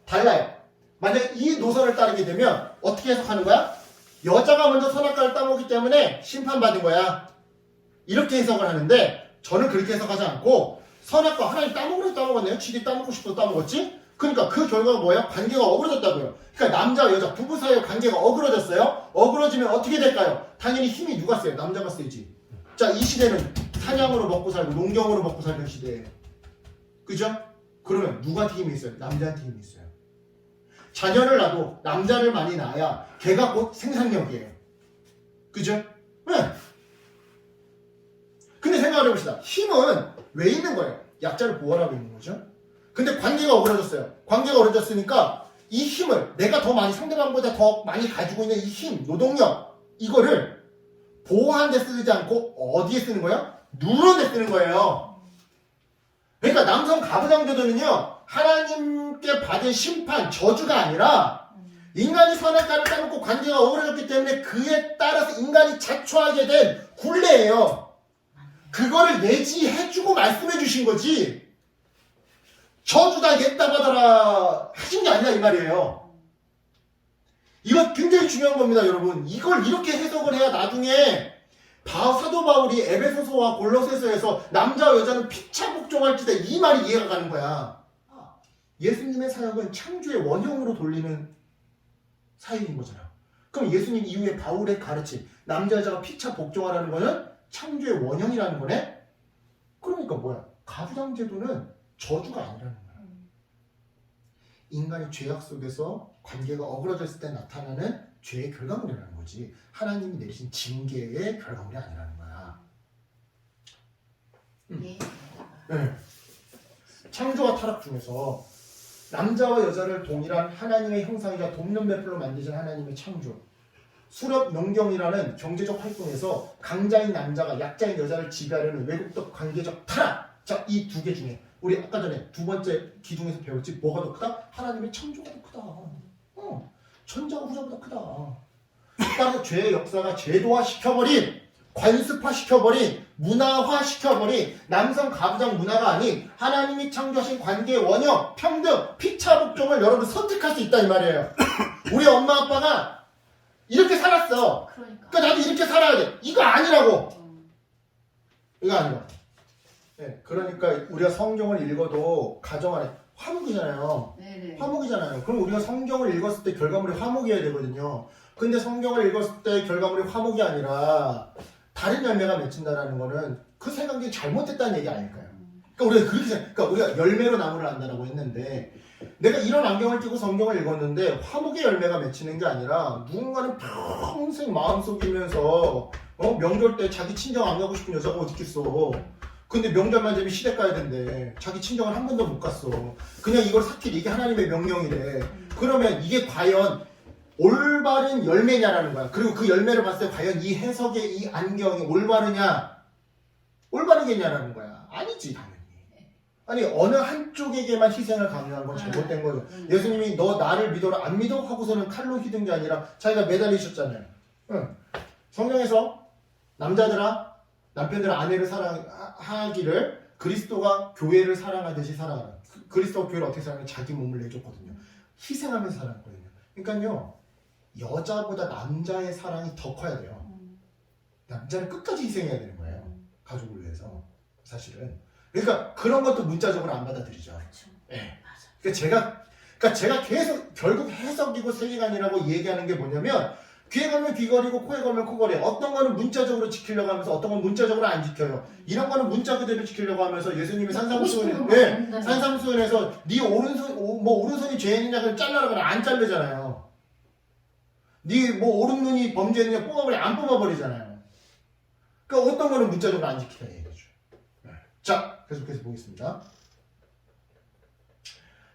[SPEAKER 1] 달라요. 만약 이 노선을 따르게 되면 어떻게 해석하는 거야? 여자가 먼저 선악과를 따먹기 때문에 심판받은 거야. 이렇게 해석을 하는데 저는 그렇게 해석하지 않고 선악과 하나님 따먹으려고 따먹었네요. 지들이 따먹고 싶어서 따먹었지? 그러니까 그 결과가 뭐야? 관계가 어그러졌다고요. 그러니까 남자와 여자 부부 사이의 관계가 어그러졌어요. 어그러지면 어떻게 될까요? 당연히 힘이 누가 세요? 남자가 세지. 자, 이 시대는 사냥으로 먹고 살고 농경으로 먹고 살던 시대예요. 그죠? 그러면 누구한테 힘이 있어요? 남자한테 힘이 있어요. 자녀를 낳아도 남자를 많이 낳아야 걔가 곧 생산력이에요. 그죠? 네. 근데 생각을 해봅시다. 힘은 왜 있는 거예요? 약자를 보호하고 있는 거죠. 근데 관계가 어그러졌어요. 관계가 어그러졌으니까 이 힘을 내가 더 많이 상대방보다 더 많이 가지고 있는 이 힘, 노동력 이거를 보호하는 데 쓰지 않고 어디에 쓰는 거예요? 누르는 데 쓰는 거예요. 그러니까 남성 가부장제도는요 하나님께 받은 심판, 저주가 아니라 인간이 선악과를 따먹고 관계가 어그러졌기 때문에 그에 따라서 인간이 자초하게 된 굴레예요. 그거를 예지해주고 말씀해 주신 거지 저주다 겠다 받아라 하신 게 아니라 이 말이에요. 이거 굉장히 중요한 겁니다, 여러분. 이걸 이렇게 해석을 해야 나중에 사도 바울이 에베소서와 골로새서에서 남자와 여자는 피차 복종할지다 이 말이 이해가 가는 거야. 예수님의 사역은 창조의 원형으로 돌리는 사역인 거잖아. 그럼 예수님 이후에 바울의 가르침 남자 여자가 피차 복종하라는 거는 창조의 원형이라는 거네? 그러니까 뭐야? 가부장 제도는 저주가 아니라는 거야. 인간이 죄악 속에서 관계가 어그러졌을 때 나타나는 죄의 결과물이라는 거지 하나님이 내리신 징계의 결과물이 아니라는 거야.
[SPEAKER 2] 네.
[SPEAKER 1] 네. 창조와 타락 중에서 남자와 여자를 동일한 하나님의 형상이자 돕는매풀로 만드신 하나님의 창조, 수렵 농경이라는 경제적 활동에서 강자인 남자가 약자인 여자를 지배하려는 왜곡적 관계적 타락. 자, 이 두 개 중에 우리 아까 전에 두 번째 기둥에서 배웠지 뭐가 더 크다? 하나님의 창조가 더 크다. 천자가 후자보다 크다. 따라서 죄의 역사가 제도화시켜버린 관습화시켜버린 문화화 시켜버린 남성 가부장 문화가 아닌 하나님이 창조하신 관계의 원형, 평등, 피차복종을 여러분 선택할 수 있다 이 말이에요. 우리 엄마 아빠가 이렇게 살았어. 그러니까 나도 이렇게 살아야 돼. 이거 아니라고. 이거 아니라고. 네, 그러니까 우리가 성경을 읽어도 가정 안에 화목이잖아요.
[SPEAKER 2] 네네.
[SPEAKER 1] 화목이잖아요. 그럼 우리가 성경을 읽었을 때 결과물이 화목이어야 되거든요. 근데 성경을 읽었을 때 결과물이 화목이 아니라 다른 열매가 맺힌다라는 거는 그 생각이 잘못됐다는 얘기 아닐까요? 그러니까 우리가 그렇게 그러니까 우리가 열매로 나무를 안다라고 했는데 내가 이런 안경을 끼고 성경을 읽었는데 화목의 열매가 맺히는 게 아니라 누군가는 평생 마음속이면서 명절 때 자기 친정 안 가고 싶은 여자가 어디 있겠어. 근데 명절만 되면 시댁 가야 된대. 자기 친정을 한 번도 못 갔어. 그냥 이걸 삭히래. 이게 하나님의 명령이래. 그러면 이게 과연 올바른 열매냐라는 거야. 그리고 그 열매를 봤을 때 과연 이 해석의 이 안경이 올바르냐? 올바르겠냐라는 거야. 아니지 당연히. 아니 어느 한쪽에게만 희생을 강요한 건 잘못된 거죠. 예수님이 너 나를 믿어라 안 믿어? 하고서는 칼로 휘둔 게 아니라 자기가 매달리셨잖아요. 응. 성경에서 남자들아 남편들은 아내를 사랑하기를 그리스도가 교회를 사랑하듯이 사랑하라. 그리스도가 교회를 어떻게 사랑해? 자기 몸을 내줬거든요. 희생하면서 사랑했거든요. 그러니까요. 여자보다 남자의 사랑이 더 커야 돼요. 남자는 끝까지 희생해야 되는 거예요. 가족을 위해서. 사실은. 그러니까 그런 것도 문자적으로 안 받아들이죠.
[SPEAKER 2] 그렇죠.
[SPEAKER 1] 네. 그러니까 제가 계속 결국 해석이고 세계관이라고 얘기하는 게 뭐냐면 귀에 걸면 귀걸이고 코에 걸면 코걸이. 어떤 거는 문자적으로 지키려고 하면서 어떤 건 문자적으로 안 지켜요. 이런 거는 문자 그대로 지키려고 하면서 예수님이 산상수훈에서 네 오른손이 죄인이냐 그럼 잘라라 그래 안 자르잖아요. 네 뭐 오른눈이 범죄했느냐 뽑아버리 안 뽑아버리잖아요. 그러니까 어떤 거는 문자적으로 안 지키라 얘기죠. 자 계속해서 보겠습니다.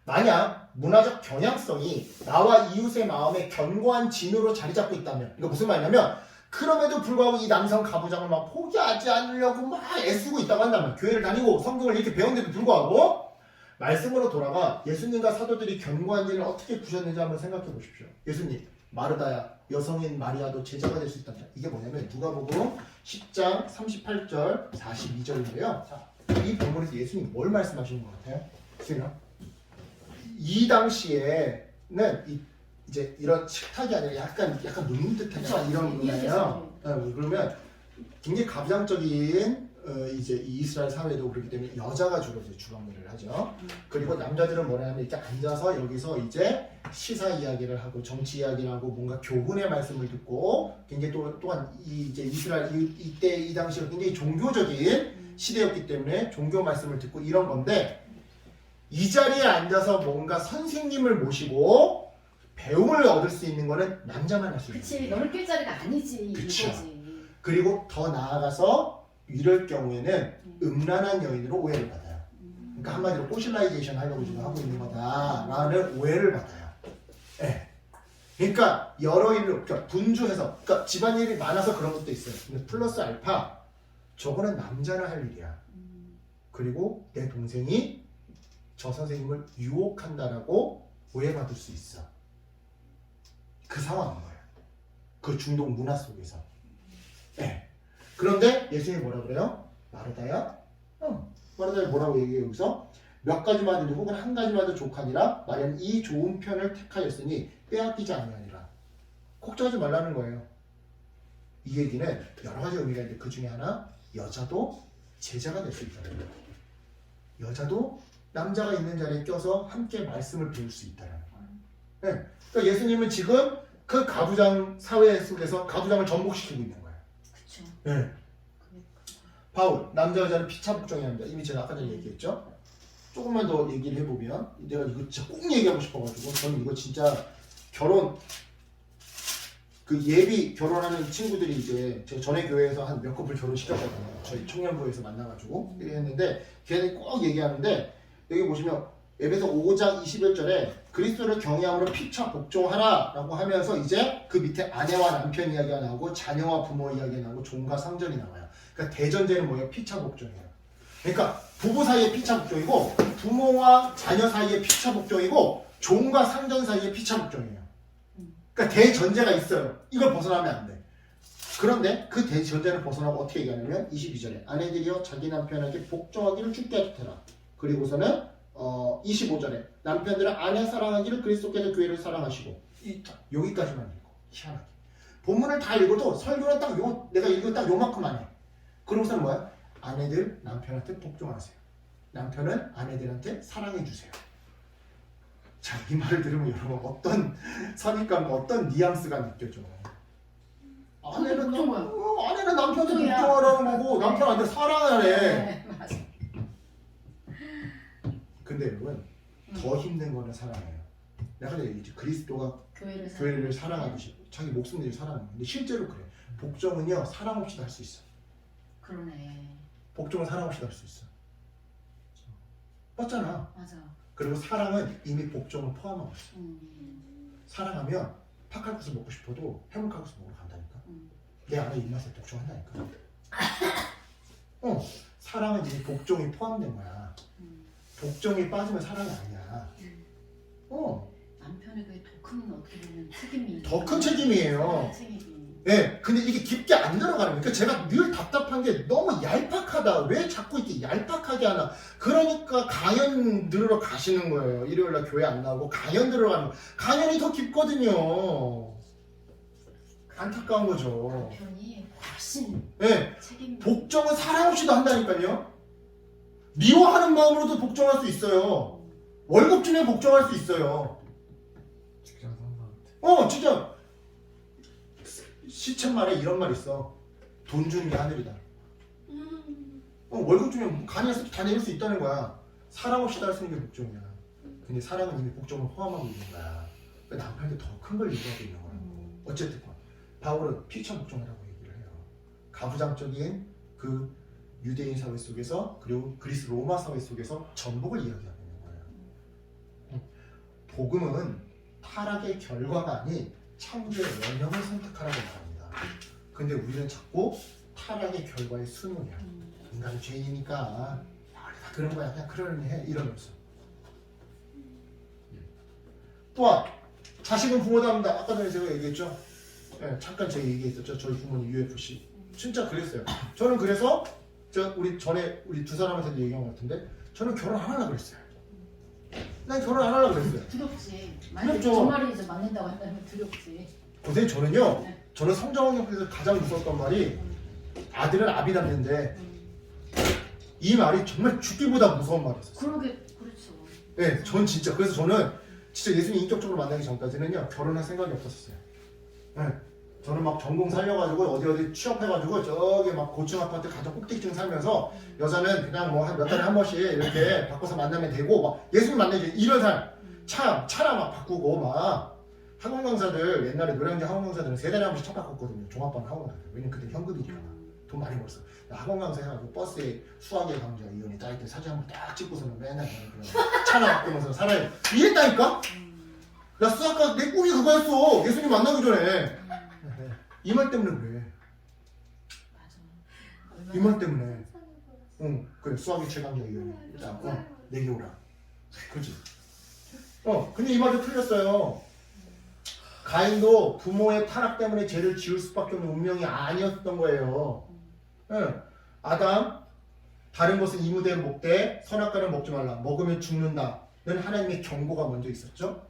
[SPEAKER 1] 만약 문화적 경향성이 나와 이웃의 마음에 견고한 진으로 자리 잡고 있다면 이거 무슨 말이냐면 그럼에도 불구하고 이 남성 가부장을 막 포기하지 않으려고 막 애쓰고 있다고 한다면 교회를 다니고 성경을 이렇게 배운데도 불구하고 말씀으로 돌아가 예수님과 사도들이 견고한 진을 어떻게 부셨는지 한번 생각해 보십시오. 예수님 마르다야 여성인 마리아도 제자가 될 수 있답니다. 이게 뭐냐면 누가복음 10장 38절 42절인데요. 자, 이 본문에서 예수님 뭘 말씀하시는 것 같아요? 수인아? 이 당시에는 이제 이런 식탁이 아니라 약간 눕는 듯한 이런 거예요. 그러면 굉장히 가부장적인 이제 이 이스라엘 사회도 그렇기 때문에 여자가 주로 이제 주방 일을 하죠. 그리고 남자들은 뭐냐면 이렇게 앉아서 여기서 이제 시사 이야기를 하고 정치 이야기를 하고 뭔가 교훈의 말씀을 듣고 굉장히 또한 이제 이스라엘 이때 이 당시에 굉장히 종교적인 시대였기 때문에 종교 말씀을 듣고 이런 건데. 이 자리에 앉아서 뭔가 선생님을 모시고 배움을 얻을 수 있는 거는 남자만 할 수 있는
[SPEAKER 2] 그치 너를 낄 자리가 아니지.
[SPEAKER 1] 그쵸.
[SPEAKER 2] 이거지.
[SPEAKER 1] 그리고 더 나아가서 이럴 경우에는 음란한 여인으로 오해를 받아요. 그러니까 한마디로 포슐라이제이션 하려고 지금 하고 있는 거다라는 오해를 받아요. 네. 그러니까 여러 일로 그러니까 분주해서 그러니까 집안일이 많아서 그런 것도 있어요. 근데 플러스 알파 저거는 남자가 할 일이야. 그리고 내 동생이 저 선생님을 유혹한다라고 오해받을 수 있어. 그 상황인 거예요. 그 중동 문화 속에서. 네. 그런데 예수님이 뭐라 그래요? 마르다야? 마르다야 뭐라고 얘기해요 여기서? 몇 가지만 해도 혹은 한 가지만 해도 족하니라 마리아는 이 좋은 편을 택하였으니 빼앗기지 아니하니라. 걱정하지 말라는 거예요. 이 얘기는 여러 가지 의미가 있는데 그 중에 하나 여자도 제자가 될 수 있다는 거예요. 여자도 남자가 있는 자리에 껴서 함께 말씀을 배울 수 있다는 거예요. 네. 그러니까 예수님은 지금 그 가부장 사회 속에서 가부장을 전복시키고 있는 거예요.
[SPEAKER 2] 그쵸.
[SPEAKER 1] 네. 바울, 남자 여자는 피차복종해야 합니다. 이미 제가 아까 전에 얘기했죠. 조금만 더 얘기를 해보면 내가 이거 진짜 꼭 얘기하고 싶어가지고 저는 이거 진짜 결혼 그 예비 결혼하는 친구들이 이제 제가 전에 교회에서 한 몇 커플 결혼시켰거든요. 저희 청년부에서 만나가지고 했는데 걔네들이 꼭 얘기하는데 여기 보시면 에베소 5장 21절에 그리스도를 경외함으로 피차 복종하라 라고 하면서 이제 그 밑에 아내와 남편 이야기가 나오고 자녀와 부모 이야기가 나오고 종과 상전이 나와요. 그러니까 대전제는 뭐예요? 피차 복종이에요. 그러니까 부부 사이의 피차 복종이고 부모와 자녀 사이의 피차 복종이고 종과 상전 사이의 피차 복종이에요. 그러니까 대전제가 있어요. 이걸 벗어나면 안 돼. 그런데 그 대전제를 벗어나고 어떻게 얘기하냐면 22절에 아내들이여 자기 남편에게 복종하기를 주께 하듯해라. 그리고서는 25절에 남편들은 아내 사랑하기를 그리스도께서 교회를 사랑하시고 여기까지만 읽고 희한하게 본문을 다 읽어도 설교는 딱 내가 읽은 딱 요만큼만 해. 그러고서는 뭐야? 아내들 남편한테 복종하세요. 남편은 아내들한테 사랑해주세요. 자, 이 말을 들으면 여러분 어떤 선입감과 어떤 뉘앙스가 느껴져. 아내는 남편한테
[SPEAKER 2] 복종이야.
[SPEAKER 1] 복종하라는 거고 남편한테 사랑하래.
[SPEAKER 2] 네, 맞아.
[SPEAKER 1] 근데 여러분 더 힘든 거는 사랑이에요. 내가 얘기했지. 그리스도가 교회를 사랑하듯이 자기 목숨을 사랑하는 거예요. 근데 실제로 그래. 복종은요 사랑 없이도 할 수 있어.
[SPEAKER 2] 그러네.
[SPEAKER 1] 복종은 사랑 없이도 할 수 있어. 맞잖아.
[SPEAKER 2] 맞아.
[SPEAKER 1] 그리고 사랑은 이미 복종을 포함하고 있어.
[SPEAKER 2] 음.
[SPEAKER 1] 사랑하면 팥칼국수 먹고 싶어도 해물칼국수 먹으러 간다니까.
[SPEAKER 2] 음.
[SPEAKER 1] 내 안에 입맛에 복종한다니까. 사랑은 이미 복종이 포함된 거야. 복종이 빠지면 사랑이 아니야.
[SPEAKER 2] 남편에게 더 큰 어떻게 보면 책임이
[SPEAKER 1] 더 큰 책임이에요.
[SPEAKER 2] 책임이.
[SPEAKER 1] 네, 근데 이게 깊게 안 들어가는 거예요. 그러니까 제가 늘 답답한 게 너무 얄팍하다. 왜 자꾸 이렇게 얄팍하게 하나. 그러니까 강연 들으러 가시는 거예요. 일요일날 교회 안 나오고 강연 들으러 가는 거예요. 강연이 더 깊거든요. 안타까운 거죠.
[SPEAKER 2] 남편이 훨씬
[SPEAKER 1] 네,
[SPEAKER 2] 책임.
[SPEAKER 1] 복종은 사랑 없이도 한다니까요. 미워하는 마음으로도 복종할 수 있어요. 월급 주면 복종할 수 있어요.
[SPEAKER 3] 직장 상사한테.
[SPEAKER 1] 진짜 시쳇말에 이런 말 있어. 돈 주는 게 하늘이다. 월급 주면 간이어서 다 내릴 수 있다는 거야. 사랑 없이 할 수 있는 게 복종이야. 근데 사랑은 이미 복종을 포함하고 있는 거야. 그러니까 남편한테 더 큰 걸 요구하고 있는 거라고. 어쨌든 바울은 피차 복종이라고 얘기를 해요. 가부장적인 그 유대인 사회 속에서 그리고 그리스 로마 사회 속에서 전복을 이야기하고 있는 거예요. 복음은 타락의 결과가 아닌 창조의 원형을 선택하라고 말합니다. 근데 우리는 자꾸 타락의 결과의 순응이야. 인간은 죄인이니까 다 그런 거야. 그냥 그러려니 해. 이러면서. 또한 자식은 부모답니다. 아까 전에 제가 얘기했죠. 네, 잠깐 제가 얘기했었죠. 저희 부모님 UFC. 진짜 그랬어요. 저는 그래서 우리 두 사람한테도 얘기한 것 같은데 저는 결혼 안 하려고 그랬어요. 난 결혼 안 하려고 그랬어요.
[SPEAKER 2] 두렵지.
[SPEAKER 1] 두렵죠.
[SPEAKER 2] 정말로 이제 맞는다고 한다면 두렵지.
[SPEAKER 1] 근데 저는요. 저는 성장학에서 가장 무서웠던 말이 아들은 아비 닮는데 이 말이 정말 죽기보다 무서운 말이었어요.
[SPEAKER 2] 그렇죠.
[SPEAKER 1] 네, 전 진짜 그래서 저는 진짜 예수님 인격적으로 만나기 전까지는요 결혼할 생각이 없었어요. 네, 저는 막 전공 살려가지고 어디 취업해가지고 저기 막 고층 아파트 가족 꼭대기층 살면서 여자는 그냥 뭐 한 몇 달에 한 번씩 이렇게 바꿔서 만나면 되고 막 예수님 만나지 이런 사람 차랑 막 바꾸고 막 학원 강사들 옛날에 노량진 학원 강사들은 3달에 한 번씩 차 바꿨거든요. 종합반 학원 강사들. 왜냐면 그때 현금이니까 돈 많이 벌었어. 학원 강사 해가지고 버스에 수학의 강좌 이혼이 딱 이때 사진 한 번 딱 찍고서는 맨날 차나 바꾸면서 살아요. 이랬다니까? 나 수학과 내 꿈이 그거였어. 예수님 만나기 전에. 이 말 때문에 그래.
[SPEAKER 2] 맞아.
[SPEAKER 1] 이 말 때문에. 그래. 수학의 최강자 이혼이. 내게 오라. 그렇지. 근데 이 말도 틀렸어요. 가인도 부모의 타락 때문에 죄를 지을 수밖에 없는 운명이 아니었던 거예요. 아담, 다른 것은 이무대로 먹되 선악과를 먹지 말라. 먹으면 죽는다는 하나님의 경고가 먼저 있었죠.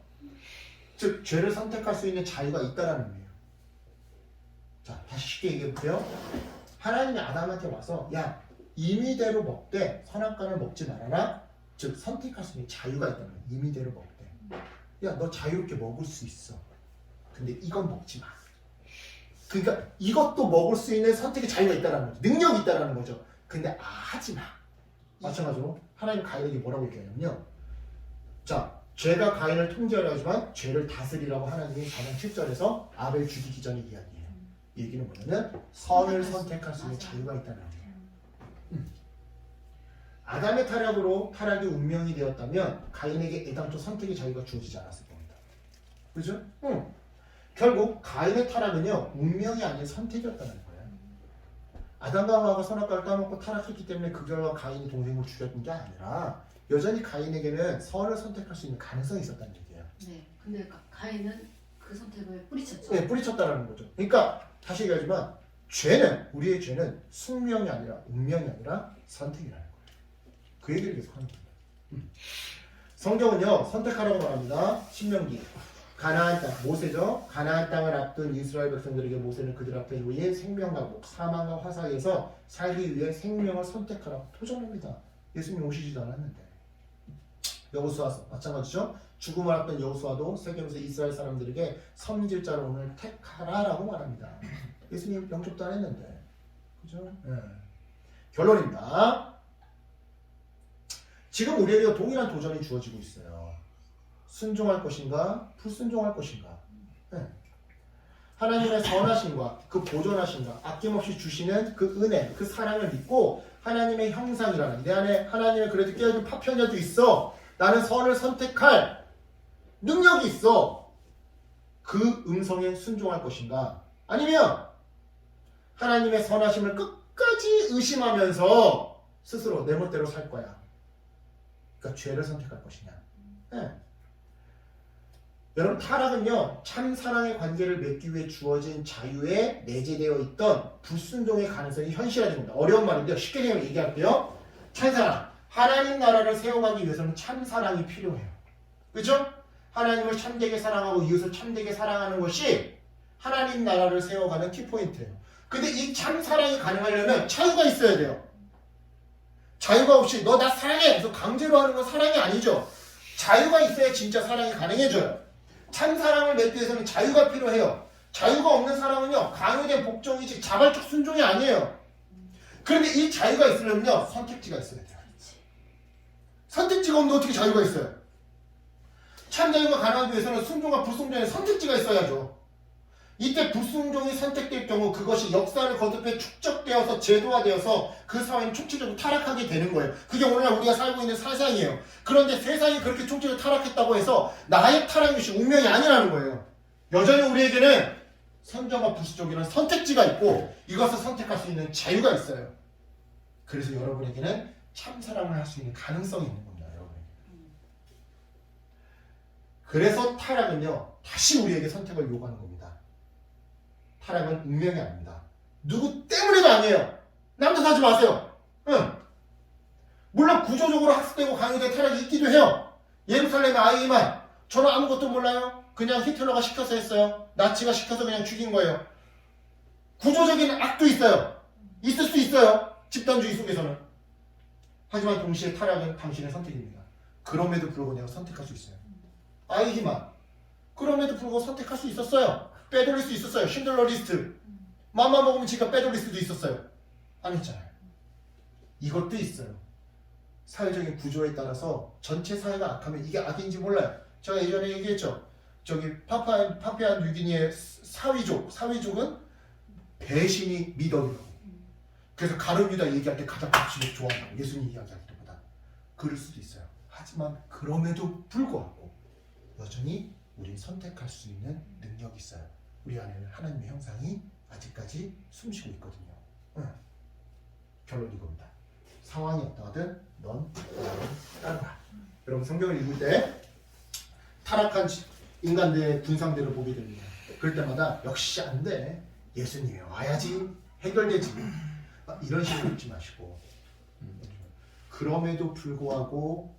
[SPEAKER 1] 즉 죄를 선택할 수 있는 자유가 있다라는 거예요. 자, 다시 쉽게 얘기해볼게요. 하나님이 아담한테 와서 야, 임의대로 먹되 선악과를 먹지 말아라. 즉 선택할 수 있는 자유가 있다는 거예요. 임의대로 먹되. 야, 너 자유롭게 먹을 수 있어. 근데 이건 먹지 마. 그러니까 이것도 먹을 수 있는 선택의 자유가 있다는 거죠. 능력이 있다는 거죠. 근데 하지 마. 마찬가지로 하나님 가인에게 뭐라고 얘기하냐면요. 자, 죄가 가인을 통제하려 하지만 죄를 다스리라고 하나님이 4장 7절에서 아벨 죽이기 전에 이야기해요. 얘기는 뭐냐면 선을 선택할 수 있는 자유가 있다는 거예요. 아담의 타락으로 타락이 운명이 되었다면 가인에게 애당초 선택의 자유가 주어지지 않았을 겁니다. 그죠? 결국 가인의 타락은요 운명이 아닌 선택이었다는 거예요. 아담과 하와가 선악과를 따먹고 타락했기 때문에 그 결과 가인이 동생을 죽였던 게 아니라 여전히 가인에게는 선을 선택할 수 있는 가능성이 있었다는 얘기예요.
[SPEAKER 2] 네. 근데 가인은 그 선택을 뿌리쳤죠.
[SPEAKER 1] 네, 뿌리쳤다라는 거죠. 그러니까 다시 얘기하지만 우리의 죄는 숙명이 아니라 운명이 아니라 선택이라는 거예요. 그 얘기를 계속 하는 겁니다. 성경은요 선택하라고 말합니다. 신명기 가나안 땅 모세죠. 가나안 땅을 앞둔 이스라엘 백성들에게 모세는 그들 앞에 놓인 생명과 목, 사망과 화사에서 살기 위해 생명을 선택하라고 도전합니다. 예수님 오시지도 않았는데. 여호수아 마찬가지죠. 죽음을 앞둔 여호수아도 세겜에서 이스라엘 사람들에게 선지자를 오늘 택하라라고 말합니다. 예수님 영접도 안 했는데, 그죠? 네. 결론입니다. 지금 우리에게 동일한 도전이 주어지고 있어요. 순종할 것인가, 불순종할 것인가. 네. 하나님의 선하심과 그 보존하심과 아낌없이 주시는 그 은혜, 그 사랑을 믿고 하나님의 형상이라는 내 안에 하나님의 그래도 깨어진 파편이라도 있어. 나는 선을 선택할 능력이 있어. 그 음성에 순종할 것인가? 아니면 하나님의 선하심을 끝까지 의심하면서 스스로 내 멋대로 살 거야. 그러니까 죄를 선택할 것이냐. 네. 여러분 타락은요 참 사랑의 관계를 맺기 위해 주어진 자유에 내재되어 있던 불순종의 가능성이 현실화된 겁니다. 어려운 말인데요. 쉽게 얘기할게요. 참사랑 하나님 나라를 세워가기 위해서는 참사랑이 필요해요. 그렇죠? 하나님을 참되게 사랑하고 이웃을 참되게 사랑하는 것이 하나님 나라를 세워가는 키포인트예요. 근데 이 참사랑이 가능하려면 자유가 있어야 돼요. 자유가 없이 너 나 사랑해! 그래서 강제로 하는 건 사랑이 아니죠. 자유가 있어야 진짜 사랑이 가능해져요. 참사랑을 맺기 위해서는 자유가 필요해요. 자유가 없는 사랑은요 강요된 복종이지 자발적 순종이 아니에요. 그런데 이 자유가 있으려면요 선택지가 있어야 돼요. 선택지가 없는데 어떻게 자유가 있어요? 참자유가 가능하기 위해서는 순종과 불순종의 선택지가 있어야죠. 이때 불순종이 선택될 경우 그것이 역사를 거듭해 축적되어서 제도화되어서 그 사회는 총체적으로 타락하게 되는 거예요. 그게 오늘날 우리가 살고 있는 사상이에요. 그런데 세상이 그렇게 총체적으로 타락했다고 해서 나의 타락이 운명이 아니라는 거예요. 여전히 우리에게는 선정과 불순종이라는 선택지가 있고 이것을 선택할 수 있는 자유가 있어요. 그래서 여러분에게는 참사랑을 할 수 있는 가능성이 있는 겁니다. 여러분에게. 그래서 타락은요 다시 우리에게 선택을 요구하는 겁니다. 타락은 운명이 아닙니다. 누구 때문에도 아니에요. 남 탓하지 마세요. 응. 물론 구조적으로 학습되고 강요된 타락이 있기도 해요. 예루살렘의 아이만 저는 아무것도 몰라요. 그냥 히틀러가 시켜서 했어요. 나치가 시켜서 그냥 죽인 거예요. 구조적인 악도 있어요. 있을 수 있어요. 집단주의 속에서는. 하지만 동시에 타락은 당신의 선택입니다. 그럼에도 불구하고 내가 선택할 수 있어요. 아이히만 그럼에도 불구하고 선택할 수 있었어요. 빼돌릴 수 있었어요. 쉰들러 리스트. 맘만 먹으면 지가 빼돌릴 수도 있었어요. 안 했잖아요. 이것도 있어요. 사회적인 구조에 따라서 전체 사회가 악하면 이게 악인지 몰라요. 제가 예전에 얘기했죠. 저기 파푸아 뉴기니의 사위족은 배신이 미덕이라고. 그래서 가룟유다 얘기할 때 가장 박수를 좋아한다고. 예수님 이야기할 때보다. 그럴 수도 있어요. 하지만 그럼에도 불구하고 여전히 우리는 선택할 수 있는 능력이 있어요. 우리 안에는 하나님의 형상이 아직까지 숨쉬고 있거든요. 결론 이겁니다. 상황이 어떠하든 넌 나를 따르라. 여러분 성경을 읽을 때 타락한 인간들의 군상들을 보게 됩니다. 그럴 때마다 역시 안 돼. 예수님이 와야지 해결되지. 이런 식으로 읽지 마시고 그럼에도 불구하고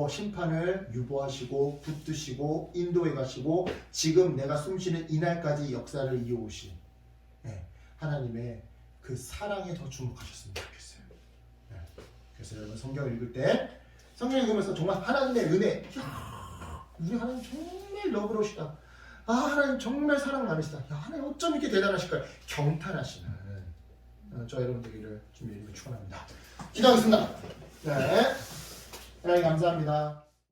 [SPEAKER 1] 심판을 유보하시고 붙드시고 인도해 가시고 지금 내가 숨쉬는 이날까지 역사를 이어오신 하나님의 그 사랑에 더 주목하셨으면 좋겠어요. 그래서 여러분 성경을 읽을 때 성경 읽으면서 정말 하나님의 은혜, 우리 하나님 정말 너그러우시다. 하나님 정말 사랑 많으시다. 하나님 어쩜 이렇게 대단하실까요? 경탄하시는 저 여러분들을 주님의 이름으로 축원합니다. 기도하겠습니다. 네, 하나님 감사합니다.